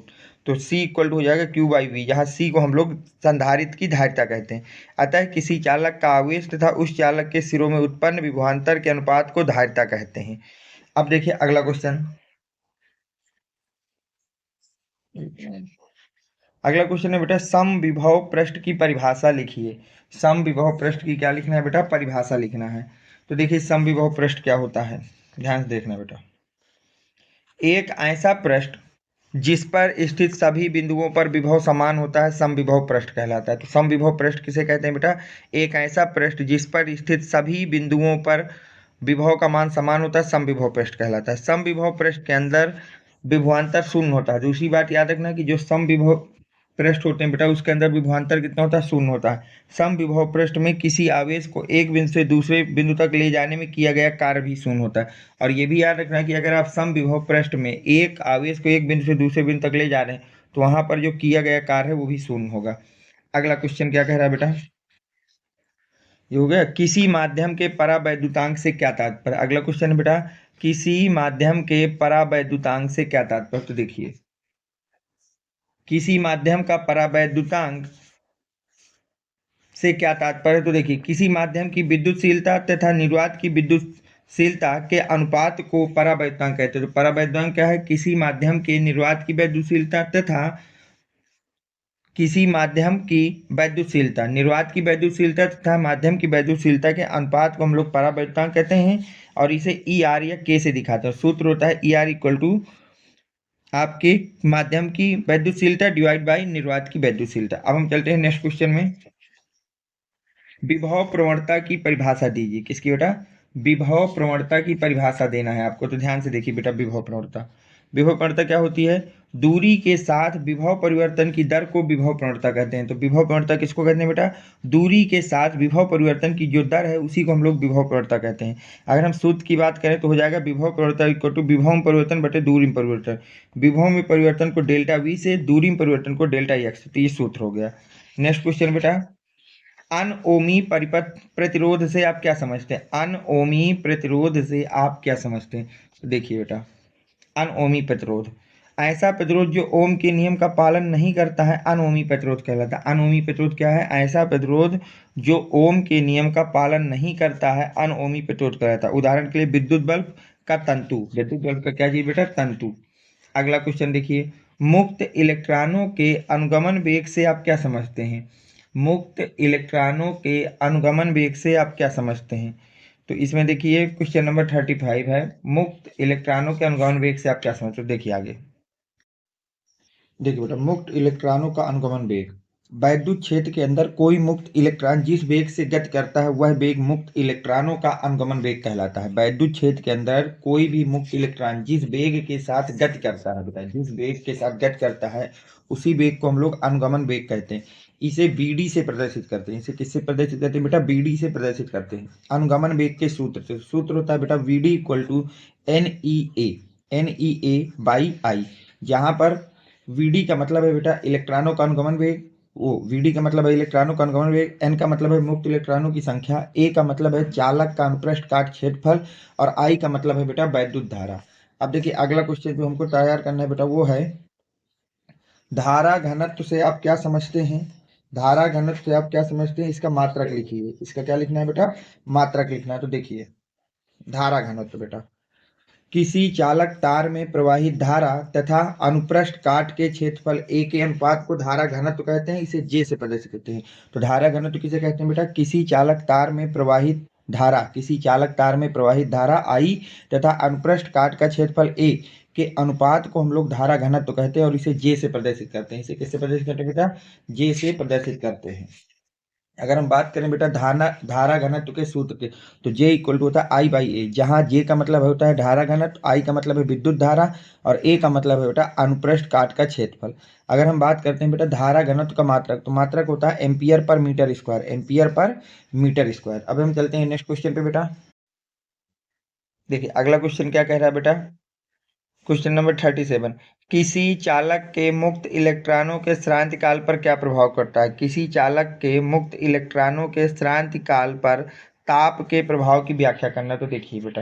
तो C इक्वल टू हो जाएगा Q बाई वी, जहाँ C को हम लोग संधारित्र की धारिता कहते हैं। अतः किसी चालक का आवेश तथा उस चालक के सिरों में उत्पन्न विभवांतर के अनुपात को धारिता कहते हैं। अब देखिए अगला क्वेश्चन, अगला क्वेश्चन है बेटा, समविभव पृष्ठ की परिभाषा लिखिए। समविभव पृष्ठ की क्या लिखना है बेटा, परिभाषा लिखना है। तो देखिए समविभव पृष्ठ क्या होता है, ध्यान से देखना बेटा, एक ऐसा पृष्ठ जिस पर स्थित सभी बिंदुओं पर विभव समान होता है समविभव पृष्ठ कहलाता है। तो समविभव पृष्ठ किसे कहते हैं बेटा, एक ऐसा पृष्ठ जिस पर स्थित सभी बिंदुओं पर विभव का मान समान होता है समविभव पृष्ठ कहलाता है। समविभव पृष्ठ के अंदर विभवांतर शून्य होता है। दूसरी बात याद रखना कि जो सम विभव पृष्ठ होते हैं बेटा उसके अंदर विभवांतर कितना होता है, शून्य होता है। सम विभव पृष्ठ में किसी आवेश को एक बिंदु से दूसरे बिंदु तक ले जाने में किया गया कार्य भी शून्य होता है। और ये भी याद रखना कि अगर आप सम विभव पृष्ठ में एक आवेश को एक बिंदु से दूसरे बिंदु तक ले जा रहे हैं तो वहां पर जो किया गया कार्य है वो भी शून्य होगा। अगला क्वेश्चन क्या कह रहा है बेटा, ये हो गया किसी माध्यम के परावैद्युतांक से क्या तात्पर्य। अगला क्वेश्चन है बेटा, किसी माध्यम के परावैद्युतांक से क्या तात्पर्य। तो देखिए, किसी माध्यम का परावैद्युतांक से क्या तात्पर्य। तो देखिए, किसी माध्यम की विद्युतशीलता तथा निर्वात की विद्युतशीलता के अनुपात को परावैद्युतांक कहते हैं। तो परावैद्युतांक क्या है, किसी माध्यम के निर्वात की वैद्युतशीलता तथा किसी माध्यम की वैद्युतशीलता, निर्वात की वैद्युतशीलता तथा माध्यम की वैद्युतशीलता के अनुपात को हम लोग परावैद्युतांक कहते हैं। और इसे ई आर या के से दिखाते हैं। सूत्र होता है ई आर इक्वल टू आपके माध्यम की वैद्युतशीलता डिवाइड बाई निर्वात की वैद्युतशीलता। अब हम चलते हैं नेक्स्ट क्वेश्चन में। विभव प्रवणता की परिभाषा दीजिए। किसकी बेटा, विभव प्रवणता की परिभाषा देना है आपको। तो ध्यान से देखिए बेटा, विभव प्रवणता, विभव प्रवणता क्या होती है, दूरी के साथ विभव परिवर्तन की दर को विभव प्रवणता कहते हैं। तो विभव प्रवणता किसको कहते हैं बेटा, दूरी के साथ विभव परिवर्तन की जो दर है उसी को हम लोग विभव प्रवणता कहते हैं। अगर हम सूत्र की बात करें तो हो जाएगा विभव प्रवणता इक्वल टू विभव में परिवर्तन बटे दूरी में परिवर्तन। विभव में परिवर्तन को डेल्टा वी से, दूरी में परिवर्तन को डेल्टा एक्स। तो ये सूत्र हो गया। नेक्स्ट क्वेश्चन बेटा, अनओमी परिपथ प्रतिरोध से आप क्या समझते हैं। अनओमी प्रतिरोध से आप क्या समझते हैं। तो देखिए बेटा, अनओमी प्रतिरोध ऐसा प्रतिरोध जो ओम के नियम का पालन नहीं करता है, अनओमी प्रतिरोध कहलाता है। अनओमी प्रतिरोध क्या है, ऐसा प्रतिरोध जो ओम के नियम का पालन नहीं करता है, अनओमी प्रतिरोध कहलाता है। उदाहरण के लिए विद्युत बल्ब का तंतु, विद्युत बल्ब का क्या चीज बेटा, तंतु। अगला क्वेश्चन देखिए, मुक्त इलेक्ट्रॉनों के अनुगमन वेग से आप क्या समझते हैं। मुक्त इलेक्ट्रॉनों के अनुगमन वेग से आप क्या समझते हैं। तो इसमें देखिए क्वेश्चन नंबर 35 है, मुक्त इलेक्ट्रॉनों के अनुगमन वेग से आप क्या समझते हो। देखिए आगे, देखिए बेटा, मुक्त इलेक्ट्रॉनों का अनुगमन वेग, वैद्युत क्षेत्र के अंदर कोई मुक्त इलेक्ट्रॉन जिस वेग से गति करता है वह वेग मुक्त इलेक्ट्रॉनों का अनुगमन वेग कहलाता है। वैद्युत क्षेत्र के अंदर कोई भी मुक्त इलेक्ट्रॉन जिस वेग के साथ गति करता है बेटा, जिस वेग के साथ गति करता है उसी वेग को हम लोग अनुगमन वेग कहते हैं। इसे बीडी से प्रदर्शित करते हैं। इसे किससे प्रदर्शित करते हैं बेटा, बीडी से प्रदर्शित करते हैं। अनुगमन वेग के सूत्र से, सूत्र होता है बेटा V D equal to N E A by I. जहां पर वीडी का मतलब है बेटा इलेक्ट्रॉनों का अनुगमन वेग, वो वीडी का मतलब है इलेक्ट्रॉनों का अनुगमन वेग, एन का मतलब है मुक्त इलेक्ट्रॉनों की संख्या, ए का मतलब है चालक का अनुप्रस्थ काट क्षेत्रफल, और आई का मतलब है बेटा वैद्युत धारा। अब देखिए अगला क्वेश्चन जो हमको तैयार करना है बेटा वो है, धारा घनत्व से आप क्या समझते हैं। धारा घनत्व से आप क्या समझते हैं, इसका मात्रक लिखिए। इसका क्या लिखना है बेटा, मात्रक लिखना है। तो देखिए, धारा घनत्व बेटा, किसी चालक तार में प्रवाहित धारा तथा अनुप्रस्थ काट के क्षेत्रफल ए के अनुपात को धारा घनत्व कहते हैं। इसे जे से प्रदर्शित करते हैं। तो धारा घनत्व किसे कहते हैं बेटा, किसी चालक तार में प्रवाहित धारा, किसी चालक तार में प्रवाहित धारा आई तथा अनुप्रस्थ काट का क्षेत्रफल ए के अनुपात को हम लोग धारा घनत्व कहते हैं और इसे जे से प्रदर्शित करते हैं। इसे किससे प्रदर्शित करते हैं बेटा, जे से प्रदर्शित करते हैं। अगर हम बात करें बेटा धारा घनत्व के सूत्र के, तो जे इक्वल टू होता है आई बाई ए, जहाँ जे का मतलब होता है धारा घनत्व, आई का मतलब है विद्युत धारा, और ए का मतलब है बेटा अनुप्रस्थ काट का क्षेत्रफल। अगर हम बात करते हैं बेटा धारा घनत्व का मात्रक, तो मात्रक होता है ampere per metre square, ampere per metre square. अब हम चलते हैं नेक्स्ट क्वेश्चन पे बेटा। देखिए अगला क्वेश्चन क्या कह रहा है बेटा, क्वेश्चन नंबर 37, किसी चालक के मुक्त इलेक्ट्रॉनों के श्रांति काल पर क्या प्रभाव पड़ता है। किसी चालक के मुक्त इलेक्ट्रॉनों के श्रांति काल पर ताप के प्रभाव की व्याख्या करना। तो देखिए बेटा,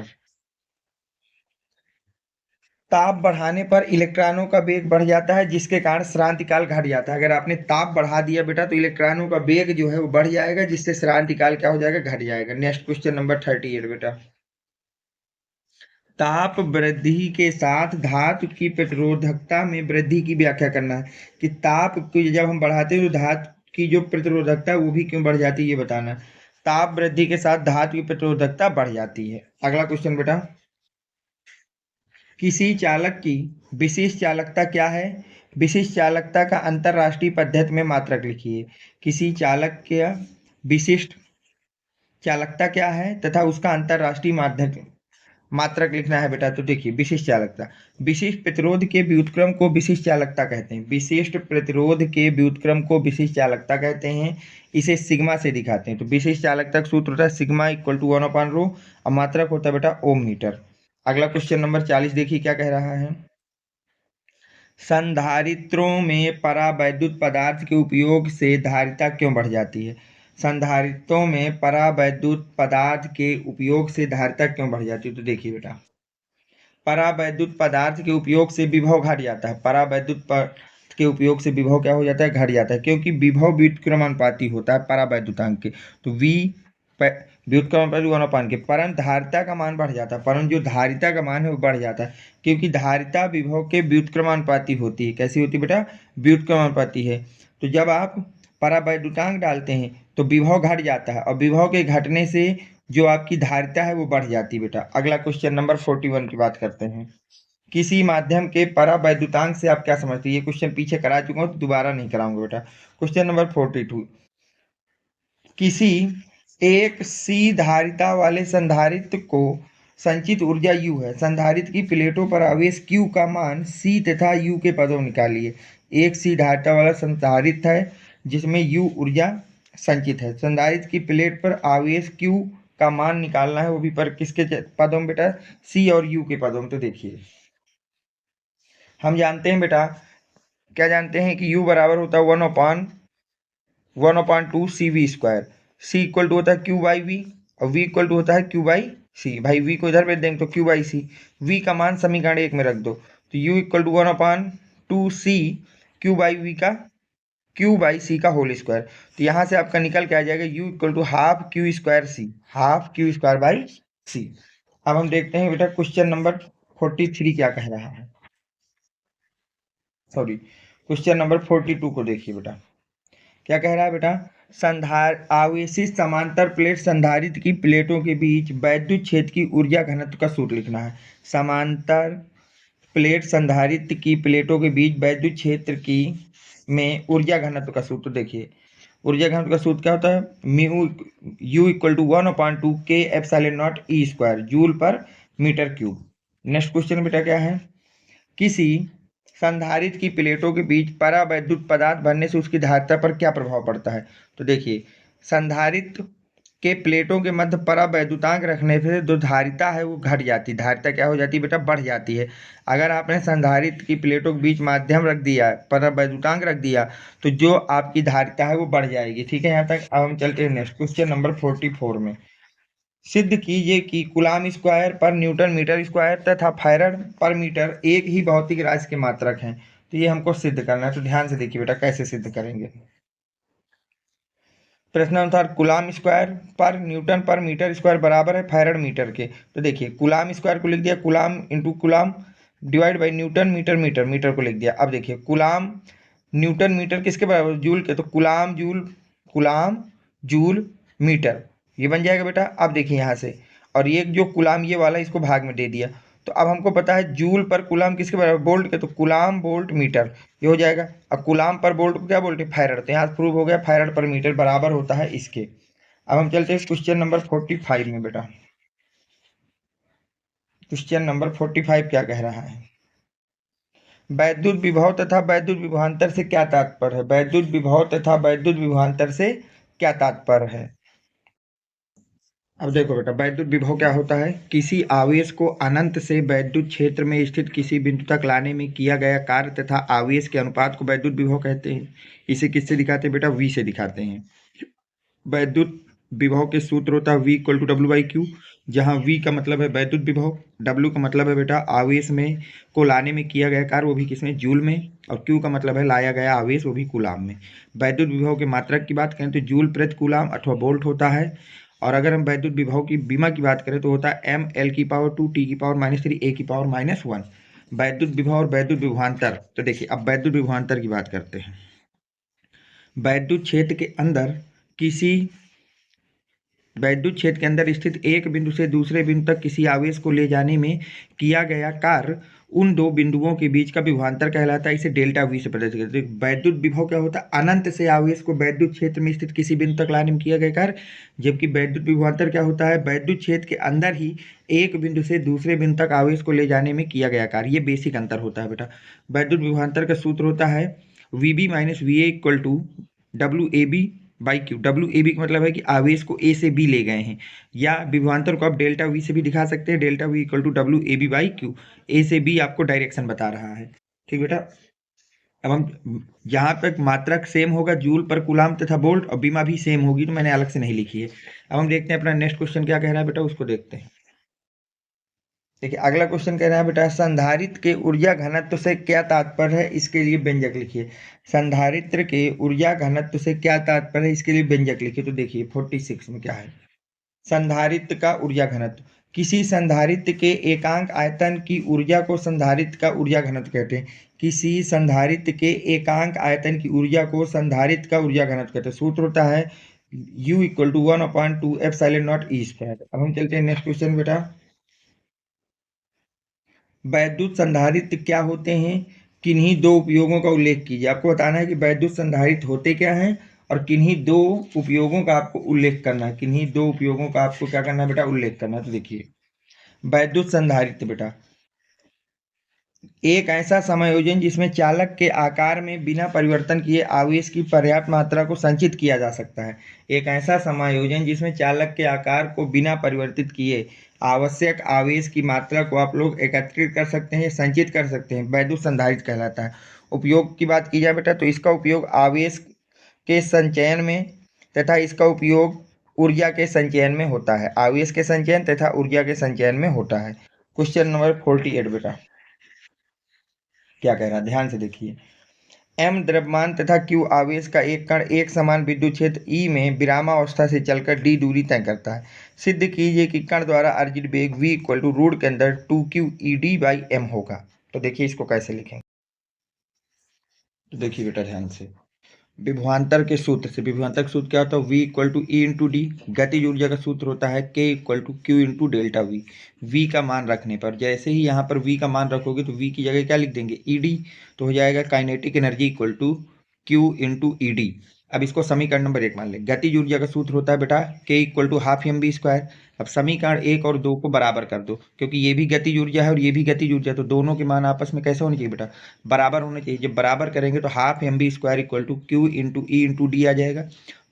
ताप बढ़ाने पर इलेक्ट्रॉनों का वेग बढ़ जाता है जिसके कारण श्रांति काल घट जाता है। अगर आपने ताप बढ़ा दिया बेटा तो इलेक्ट्रॉनों का वेग जो है वो बढ़ जाएगा, जिससे श्रांति काल क्या हो जाएगा, घट जाएगा। नेक्स्ट क्वेश्चन नंबर 38 बेटा, ताप वृद्धि के साथ धातु की प्रतिरोधकता में वृद्धि की व्याख्या करना है। कि ताप को जब हम बढ़ाते हैं तो धातु की जो प्रतिरोधकता है वो भी क्यों बढ़ जाती है, ये बताना है। ताप वृद्धि के साथ धातु की प्रतिरोधकता बढ़ जाती है। अगला क्वेश्चन बेटा, किसी चालक की विशिष्ट चालकता क्या है। विशिष्ट चालकता का अंतरराष्ट्रीय पद्धति में मात्रक लिखिए। किसी चालक का विशिष्ट चालकता क्या है तथा उसका अंतरराष्ट्रीय माध्यक मात्रक लिखना है बेटा। तो देखिए विशिष्ट चालकता, विशिष्ट प्रतिरोध के व्युत्क्रम को विशिष्ट चालकता कहते हैं। विशिष्ट प्रतिरोध के व्युत्क्रम को विशिष्ट चालकता कहते हैं। इसे सिग्मा से दिखाते हैं। तो विशिष्ट चालकता का सूत्र होता है सिग्मा इक्वल टू 1/ρ और मात्रक होता है बेटा ओम मीटर। अगला क्वेश्चन नंबर 40 देखिए क्या कह रहा है। संधारित्रों में परावैद्युत पदार्थ के उपयोग से धारिता क्यों बढ़ जाती है? संधारित्रों में परावैद्युत पदार्थ के उपयोग से धारिता क्यों बढ़ जाती है? तो देखिए बेटा, परावैद्युत पदार्थ के उपयोग से विभव घट जाता है। परावैद्युत पदार्थ के उपयोग से विभव क्या हो जाता है? घट जाता है, क्योंकि विभव व्युत्क्रमानुपाती होता है परावैद्युतांक के। तो V व्युत्क्रमानुपाती 1/n के, परंतु धारिता का मान बढ़ जाता है। परंतु जो धारिता का मान है वो बढ़ जाता है, क्योंकि धारिता विभव के व्युत्क्रमानुपाती होती है। कैसी होती है बेटा? व्युत्क्रमानुपाती है। तो जब आप परावैद्युतांक डालते हैं तो विभव घट जाता है, और विभव के घटने से जो आपकी धारिता है वो बढ़ जाती है बेटा। अगला क्वेश्चन नंबर 41 की बात करते हैं। किसी माध्यम के परावैद्युतांक से आप क्या समझते हैं? ये क्वेश्चन पीछे करा चुका हूं तो दोबारा नहीं कराऊंगा बेटा। क्वेश्चन नंबर 42, किसी एक सी धारिता वाले संधारित्र को संचित ऊर्जा U है। संधारित्र की प्लेटों पर आवेश Q का मान C तथा U के पदों निकालिए। एक सी धारिता वाला संधारित्र है जिसमें U ऊर्जा संचित है। संधारित्र की प्लेट पर आवेश Q का मान निकालना है, वो भी पर किसके पदों में बेटा? C और U के पदों में। तो देखिए हम जानते हैं बेटा, क्या जानते हैं कि U बराबर होता है 1/2 CV²। C इक्वल टू होता है Q/V और V इक्वल टू होता है Q/C। भाई V को इधर भेज देंगे तो Q/C। V का मान समीकरण 1 में रख दो, तो U equal to 1/2 C Q/V का Q/C का होल स्क्वायर। तो यहाँ से आपका निकल के आ जाएगा U equal to half Q²C, half Q²/C। अब हम देखते हैं बेटा क्वेश्चन नंबर 43 क्या कह रहा है। सॉरी, क्वेश्चन नंबर 42 को देखिए बेटा, क्या कह रहा है बेटा? आवेशित समांतर प्लेट संधारित्र की प्लेटों के बीच वैद्युत क्षेत्र की ऊर्जा घनत्व का सूत्र लिखना है। समांतर प्लेट संधारित्र की प्लेटों के बीच वैद्युत क्षेत्र की में ऊर्जा घनत्व का सूत्र देखिए। ऊर्जा घनत्व का सूत्र क्या होता है? Mu U equal to 1/2 K ε0 joule per metre cube. Next question बेटा क्या है? किसी संधारित्र की प्लेटों के बीच परावैद्युत पदार्थ भरने से उसकी धारिता पर क्या प्रभाव पड़ता है? तो देखिए, संधारित्र के प्लेटों के मध्य परावैद्युतांक रखने से जो धारिता है वो घट जाती है। धारिता क्या हो जाती है बेटा? बढ़ जाती है। अगर आपने संधारित्र की प्लेटों के बीच माध्यम रख दिया, परावैद्युतांक रख दिया, तो जो आपकी धारिता है वो बढ़ जाएगी। ठीक है, यहाँ तक। अब हम चलते हैं नेक्स्ट क्वेश्चन नंबर 44 में। सिद्ध कीजिए कि कूलाम स्क्वायर पर न्यूटन मीटर स्क्वायर तथा फैराड पर मीटर एक ही भौतिक राशि के मात्रक हैं। तो ये हमको सिद्ध करना है। तो ध्यान से देखिए बेटा कैसे सिद्ध करेंगे। प्रश्नानुसार कूलाम स्क्वायर पर न्यूटन पर मीटर स्क्वायर बराबर है फैराड मीटर के। तो देखिए कूलाम स्क्वायर को लिख दिया coulomb into coulomb divide by newton metre metre metre को लिख दिया। अब देखिए कूलाम न्यूटन मीटर किसके बराबर? जूल के। तो कूलाम जूल मीटर, ये बन जाएगा बेटा। अब देखिए यहाँ से, और ये जो कूलाम ये वाला इसको भाग में दे दिया। तो अब हमको पता है जूल पर कूलाम किसके बराबर? बोल्ट के। तो कूलाम बोल्ट मीटर ये हो जाएगा। अब कूलाम पर बोल्ट को क्या बोलते हैं? फैराड। तो यहाँ प्रूव हो गया फैराड पर मीटर बराबर होता है इसके। अब हम चलते हैं क्वेश्चन नंबर 45 में बेटा। क्वेश्चन नंबर 45 क्या कह रहा है? वैद्युत विभव तथा वैद्युत विभवांतर से क्या तात्पर्य है? वैद्युत विभव तथा वैद्युत विभवांतर से क्या तात्पर्य है? अब देखो बेटा, वैद्युत विभव क्या होता है? किसी आवेश को अनंत से वैद्युत क्षेत्र में स्थित किसी बिंदु तक लाने में किया गया कार्य तथा आवेश के अनुपात को वैद्युत विभव कहते हैं। इसे किससे दिखाते हैं बेटा? V से दिखाते हैं। वैद्युत विभव के सूत्र होता है V इक्वल टू W/Q, जहाँ V का मतलब है वैद्युत विभव, W का मतलब है बेटा आवेश में को लाने में किया गया कार्य, वो भी किसमें? जूल में, और Q का मतलब है लाया गया आवेश, वो भी कूलाम में। वैद्युत विभव के मात्रक की बात करें तो जूल प्रति कूलाम अथवा वोल्ट होता है। और अगर हम वैद्युत विभव की विमा की बात करें तो होता है mL⁻², T⁻³ A⁻³ वैद्युत विभव और वैद्युत विभवांतर। तो देखिए अब वैद्युत विभवांतर की बात करते हैं। वैद्युत क्षेत्र के अंदर किसी वैद्युत क्षेत्र के अंदर स्थित एक बिंदु से दूसरे बिंदु तक किसी आवेश को ले जाने में किया गया कार्य उन दो बिंदुओं के बीच का विभवांतर कहलाता है। इसे डेल्टा वी से प्रदर्शित करते हैं। वैद्युत विभव क्या होता है? अनंत से आवेश को वैद्युत क्षेत्र में स्थित किसी बिंदु तक लाने में किया गया कार्य। जबकि वैद्युत विभवांतर क्या होता है? वैद्युत क्षेत्र के अंदर ही एक बिंदु से दूसरे बिंदु तक आवेश को ले जाने में किया गया कार्य। ये बेसिक अंतर होता है बेटा। वैद्युत विभवांतर का सूत्र होता है VB minus VA equal to WAB by Q. WAB का मतलब है कि आवेश को A से B ले गए हैं, या विभवांतर को आप डेल्टा V से भी दिखा सकते हैं। Delta V equal to WAB by Q. A से B आपको डायरेक्शन बता रहा है। ठीक बेटा। अब हम जहाँ तक मात्रक सेम होगा जूल पर कूलाम तथा वोल्ट, और बीमा भी सेम होगी, तो मैंने अलग से नहीं लिखी है। अब हम देखते हैं अपना नेक्स्ट क्वेश्चन क्या कह रहा है बेटा, उसको देखते हैं। देखिए अगला क्वेश्चन कह रहा है बेटा, संधारित्र के ऊर्जा घनत्व से क्या तात्पर्य है, इसके लिए व्यंजक लिखिए। संधारित्र के ऊर्जा घनत्व से क्या तात्पर्य है, इसके लिए व्यंजक लिखिए। तो देखिए 46 में क्या है, संधारित्र का ऊर्जा घनत्व। किसी संधारित्र के एकांक आयतन की ऊर्जा को संधारित्र का ऊर्जा घनत्व कहते हैं। किसी संधारित्र के एकांक आयतन की ऊर्जा को संधारित्र का ऊर्जा घनत्व कहते हैं। सूत्र होता है U equal to 1/2 epsilon naught E square. अब हम चलते हैं नेक्स्ट क्वेश्चन बेटा। वैद्युत संधारित्र क्या होते हैं, किन्हीं दो उपयोगों का उल्लेख कीजिए। आपको बताना है कि वैद्युत संधारित्र होते क्या हैं और किन्हीं दो उपयोगों का आपको उल्लेख करना है। किन्हीं दो उपयोगों का आपको क्या करना है बेटा, उल्लेख करना है। तो देखिए वैद्युत संधारित्र बेटा एक ऐसा समायोजन जिसमें चालक के आकार में बिना परिवर्तन किए आवेश की पर्याप्त मात्रा को संचित किया जा सकता है। एक ऐसा समायोजन जिसमें चालक के आकार को बिना परिवर्तित किए आवश्यक आवेश की मात्रा को आप लोग एकत्रित कर सकते हैं, संचित कर सकते हैं, वैद्युत संधारित्र कहलाता है। उपयोग की बात की जाए बेटा तो इसका उपयोग आवेश के संचयन में तथा इसका उपयोग ऊर्जा के संचयन में होता है। आवेश के संचयन तथा ऊर्जा के संचयन में होता है। क्वेश्चन नंबर 48 बेटा क्या कह रहा है, ध्यान से देखिए। M द्रव्यमान तथा Q आवेश का एक कण एक समान विद्युत क्षेत्र E में विरामावस्था से चलकर D दूरी तय करता है। सिद्ध कीजिए कि कण द्वारा अर्जित वेग V इक्वल टू रूट के अंदर 2QED बाई M होगा। तो देखिए इसको कैसे लिखेंगे। तो देखिए बेटा ध्यान से, विभवांतर के सूत्र से, विभवांतर का सूत्र क्या होता है, V equal to E into D. गतिज ऊर्जा का सूत्र होता है K equal to Q into delta V। V का मान रखने पर, जैसे ही यहाँ पर V का मान रखोगे तो V की जगह क्या लिख देंगे, ED। तो हो जाएगा kinetic energy equal to Q into ED। अब इसको समीकरण नंबर 1 मान लें। गतिज ऊर्जा का सूत्र होता है बेटा K equal to half mv square. अब समीकरण 1 और 2 को बराबर कर दो, क्योंकि ये भी गतिज ऊर्जा है और ये भी गतिज ऊर्जा है, तो दोनों के मान आपस में कैसे होने चाहिए बेटा, बराबर होने चाहिए। जब बराबर करेंगे तो half mv square equal to Q into E into D आ जाएगा।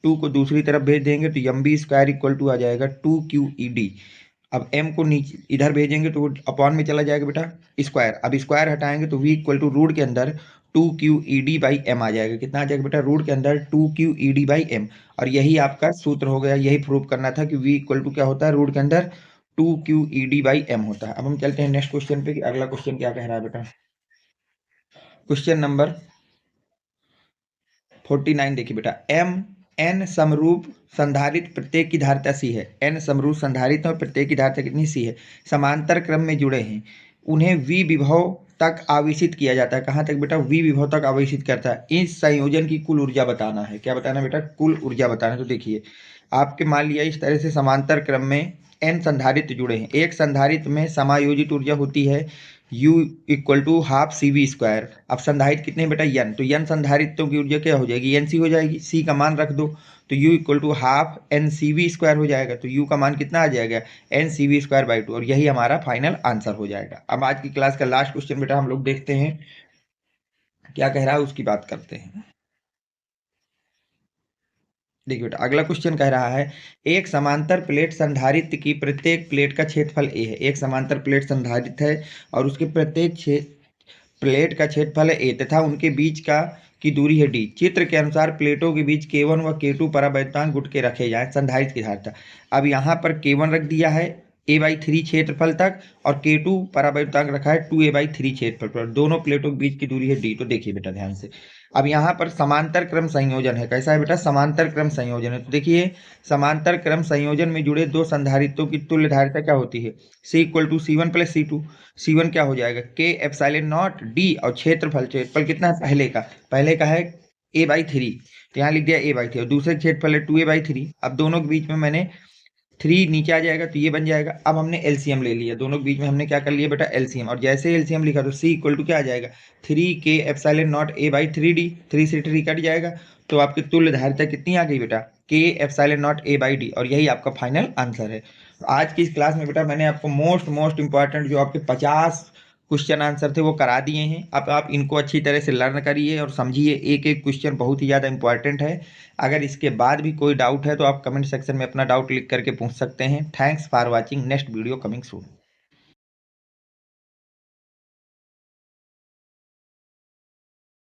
2 को दूसरी तरफ भेज देंगे तो mv स्क्वायर इक्वल टू आ जाएगा 2QED। अब m को नीचे इधर भेजेंगे तो अपॉन में चला जाएगा बेटा स्क्वायर। अब स्क्वायर हटाएंगे तो v इक्वल टू रूट के अंदर 2QED बाई एम आ जाएगा। कितना आ जाएगा बेटा, रूट के अंदर 2QED बाई एम। और यही आपका सूत्र हो गया, यही प्रूव करना था कि v इक्वल टू क्या होता है, रूट के अंदर 2QED बाई एम होता है। अब हम चलते हैं नेक्स्ट क्वेश्चन पे कि अगला क्वेश्चन क्या कह रहा है बेटा। क्वेश्चन नंबर 49 देखिए बेटा, n समरूप संधारित्र प्रत्येक की धारिता C है। n समरूप संधारित्र और प्रत्येक की धारिता कितनी C है, समांतर क्रम में जुड़े हैं, उन्हें V विभव तक आवेशित किया जाता है। कहाँ तक बेटा, V विभव तक आवेशित करता है। इस संयोजन की कुल ऊर्जा बताना है। क्या बताना बेटा, कुल ऊर्जा बताना है। तो देखिए आपके मान लिया इस तरह से समांतर क्रम में n संधारित्र जुड़े हैं। एक संधारित्र में समायोजित ऊर्जा होती है U equal to half CV square. अब संधारित्र कितने बेटा, n, तो n संधारित्रों की ऊर्जा क्या हो जाएगी, NC हो जाएगी। C का मान रख दो तो U equal to half NCV square हो जाएगा। तो U का मान कितना आ जाएगा, NCV स्क्वायर बाई 2, और यही हमारा फाइनल आंसर हो जाएगा। अब आज की क्लास का लास्ट क्वेश्चन बेटा हम लोग देखते हैं क्या कह रहा है, उसकी बात करते हैं। देखिए बेटा अगला क्वेश्चन कह रहा है, एक समांतर प्लेट संधारित्र की प्रत्येक प्लेट का क्षेत्रफल A है। एक समांतर प्लेट संधारित्र है और उसके प्रत्येक प्लेट का क्षेत्रफल है A तथा उनके बीच की दूरी है D। चित्र के अनुसार प्लेटों के बीच K1 व K2 परावैद्युतांक गुट के रखे जाएं संधारित्र की धारिता। अब यहाँ पर K1 रख दिया है A/3 क्षेत्रफल तक और K2 परावैद्युतांक रखा है 2A/3 क्षेत्रफल पर। दोनों प्लेटों के बीच की दूरी है D। तो देखिए बेटा ध्यान से, अब यहाँ पर समांतर क्रम संयोजन है। कैसा है बेटा, समांतर क्रम संयोजन है। तो देखिए समांतर क्रम संयोजन में जुड़े दो संधारित्रों की तुल्य धारिता क्या होती है, C equal to C1 plus C2। C1 क्या हो जाएगा, K एप्सिलॉन नॉट D, और क्षेत्रफल कितना है, पहले का है A/3, तो यहाँ लिख दिया A/3 और दूसरे क्षेत्रफल है 2A/3। अब दोनों के बीच में मैंने 3 नीचे आ जाएगा तो ये बन जाएगा। अब हमने एलसीएम ले लिया, दोनों के बीच में हमने क्या कर लिया बेटा, एलसीएम। और जैसे एलसीएम लिखा तो C इक्वल टू क्या आ जाएगा, 3K epsilon not A by 3D। 3 से 3 कट जाएगा तो आपकी तुल्य धारिता कितनी आ गई बेटा, K epsilon not A by D। और यही आपका फाइनल आंसर है। आज की इस क्लास में बेटा मैंने आपको मोस्ट इंपॉर्टेंट जो आपके 50 क्वेश्चन आंसर थे वो करा दिए हैं। अब आप इनको अच्छी तरह से लर्न करिए और समझिए, एक एक क्वेश्चन बहुत ही ज़्यादा इंपॉर्टेंट है। अगर इसके बाद भी कोई डाउट है तो आप कमेंट सेक्शन में अपना डाउट लिख करके पूछ सकते हैं। Thanks for watching, next video coming soon.